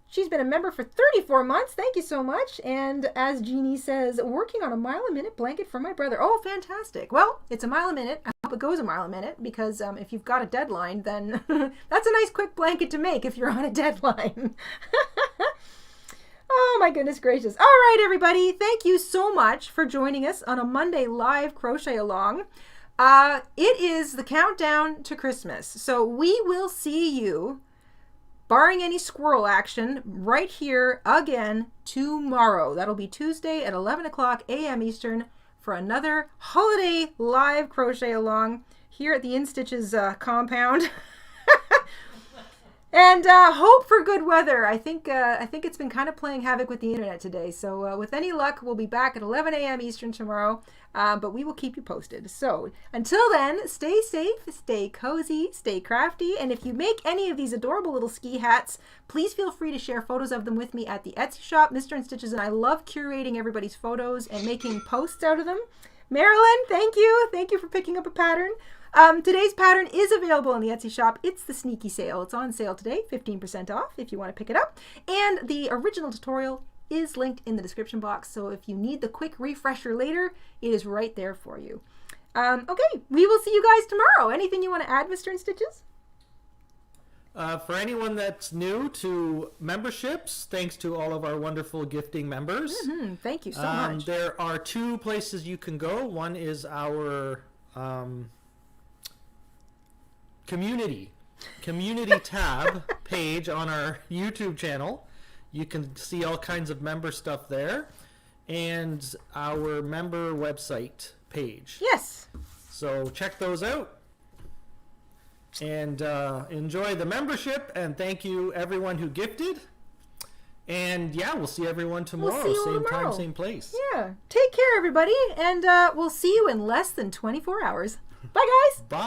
She's been a member for 34 months. Thank you so much. And as Jeannie says, working on a mile a minute blanket for my brother. Oh, fantastic. Well, it's a mile a minute. I hope it goes a mile a minute, because if you've got a deadline, then that's a nice quick blanket to make if you're on a deadline. Oh my goodness gracious. All right, everybody. Thank you so much for joining us on a Monday live crochet along. It is the countdown to Christmas. So we will see you, barring any squirrel action, right here again tomorrow. That'll be Tuesday at 11 o'clock a.m. Eastern for another holiday live crochet along here at the InStitches compound. And hope for good weather. I think it's been kind of playing havoc with the internet today. So with any luck, we'll be back at 11 a.m. Eastern tomorrow. But we will keep you posted. So until then, stay safe, stay cozy, stay crafty. And if you make any of these adorable little ski hats, please feel free to share photos of them with me at the Etsy shop. Mr. InStitches and I love curating everybody's photos and making posts out of them. Marilyn, thank you. Thank you for picking up a pattern. Today's pattern is available in the Etsy shop. It's the sneaky sale. It's on sale today, 15% off if you want to pick it up. And the original tutorial is linked in the description box. So if you need the quick refresher later, it is right there for you. Okay, we will see you guys tomorrow. Anything you want to add, Mr. InStitches? For anyone that's new to memberships, thanks to all of our wonderful gifting members. Thank you so much. There are 2 places you can go. One is our community tab page on our YouTube channel. You can see all kinds of member stuff there, and our member website page. Yes. So check those out and enjoy the membership, and thank you everyone who gifted. And yeah, we'll see everyone tomorrow. We'll see you same tomorrow. time, same place. Yeah. Take care, everybody, and we'll see you in less than 24 hours. Bye, guys. Bye.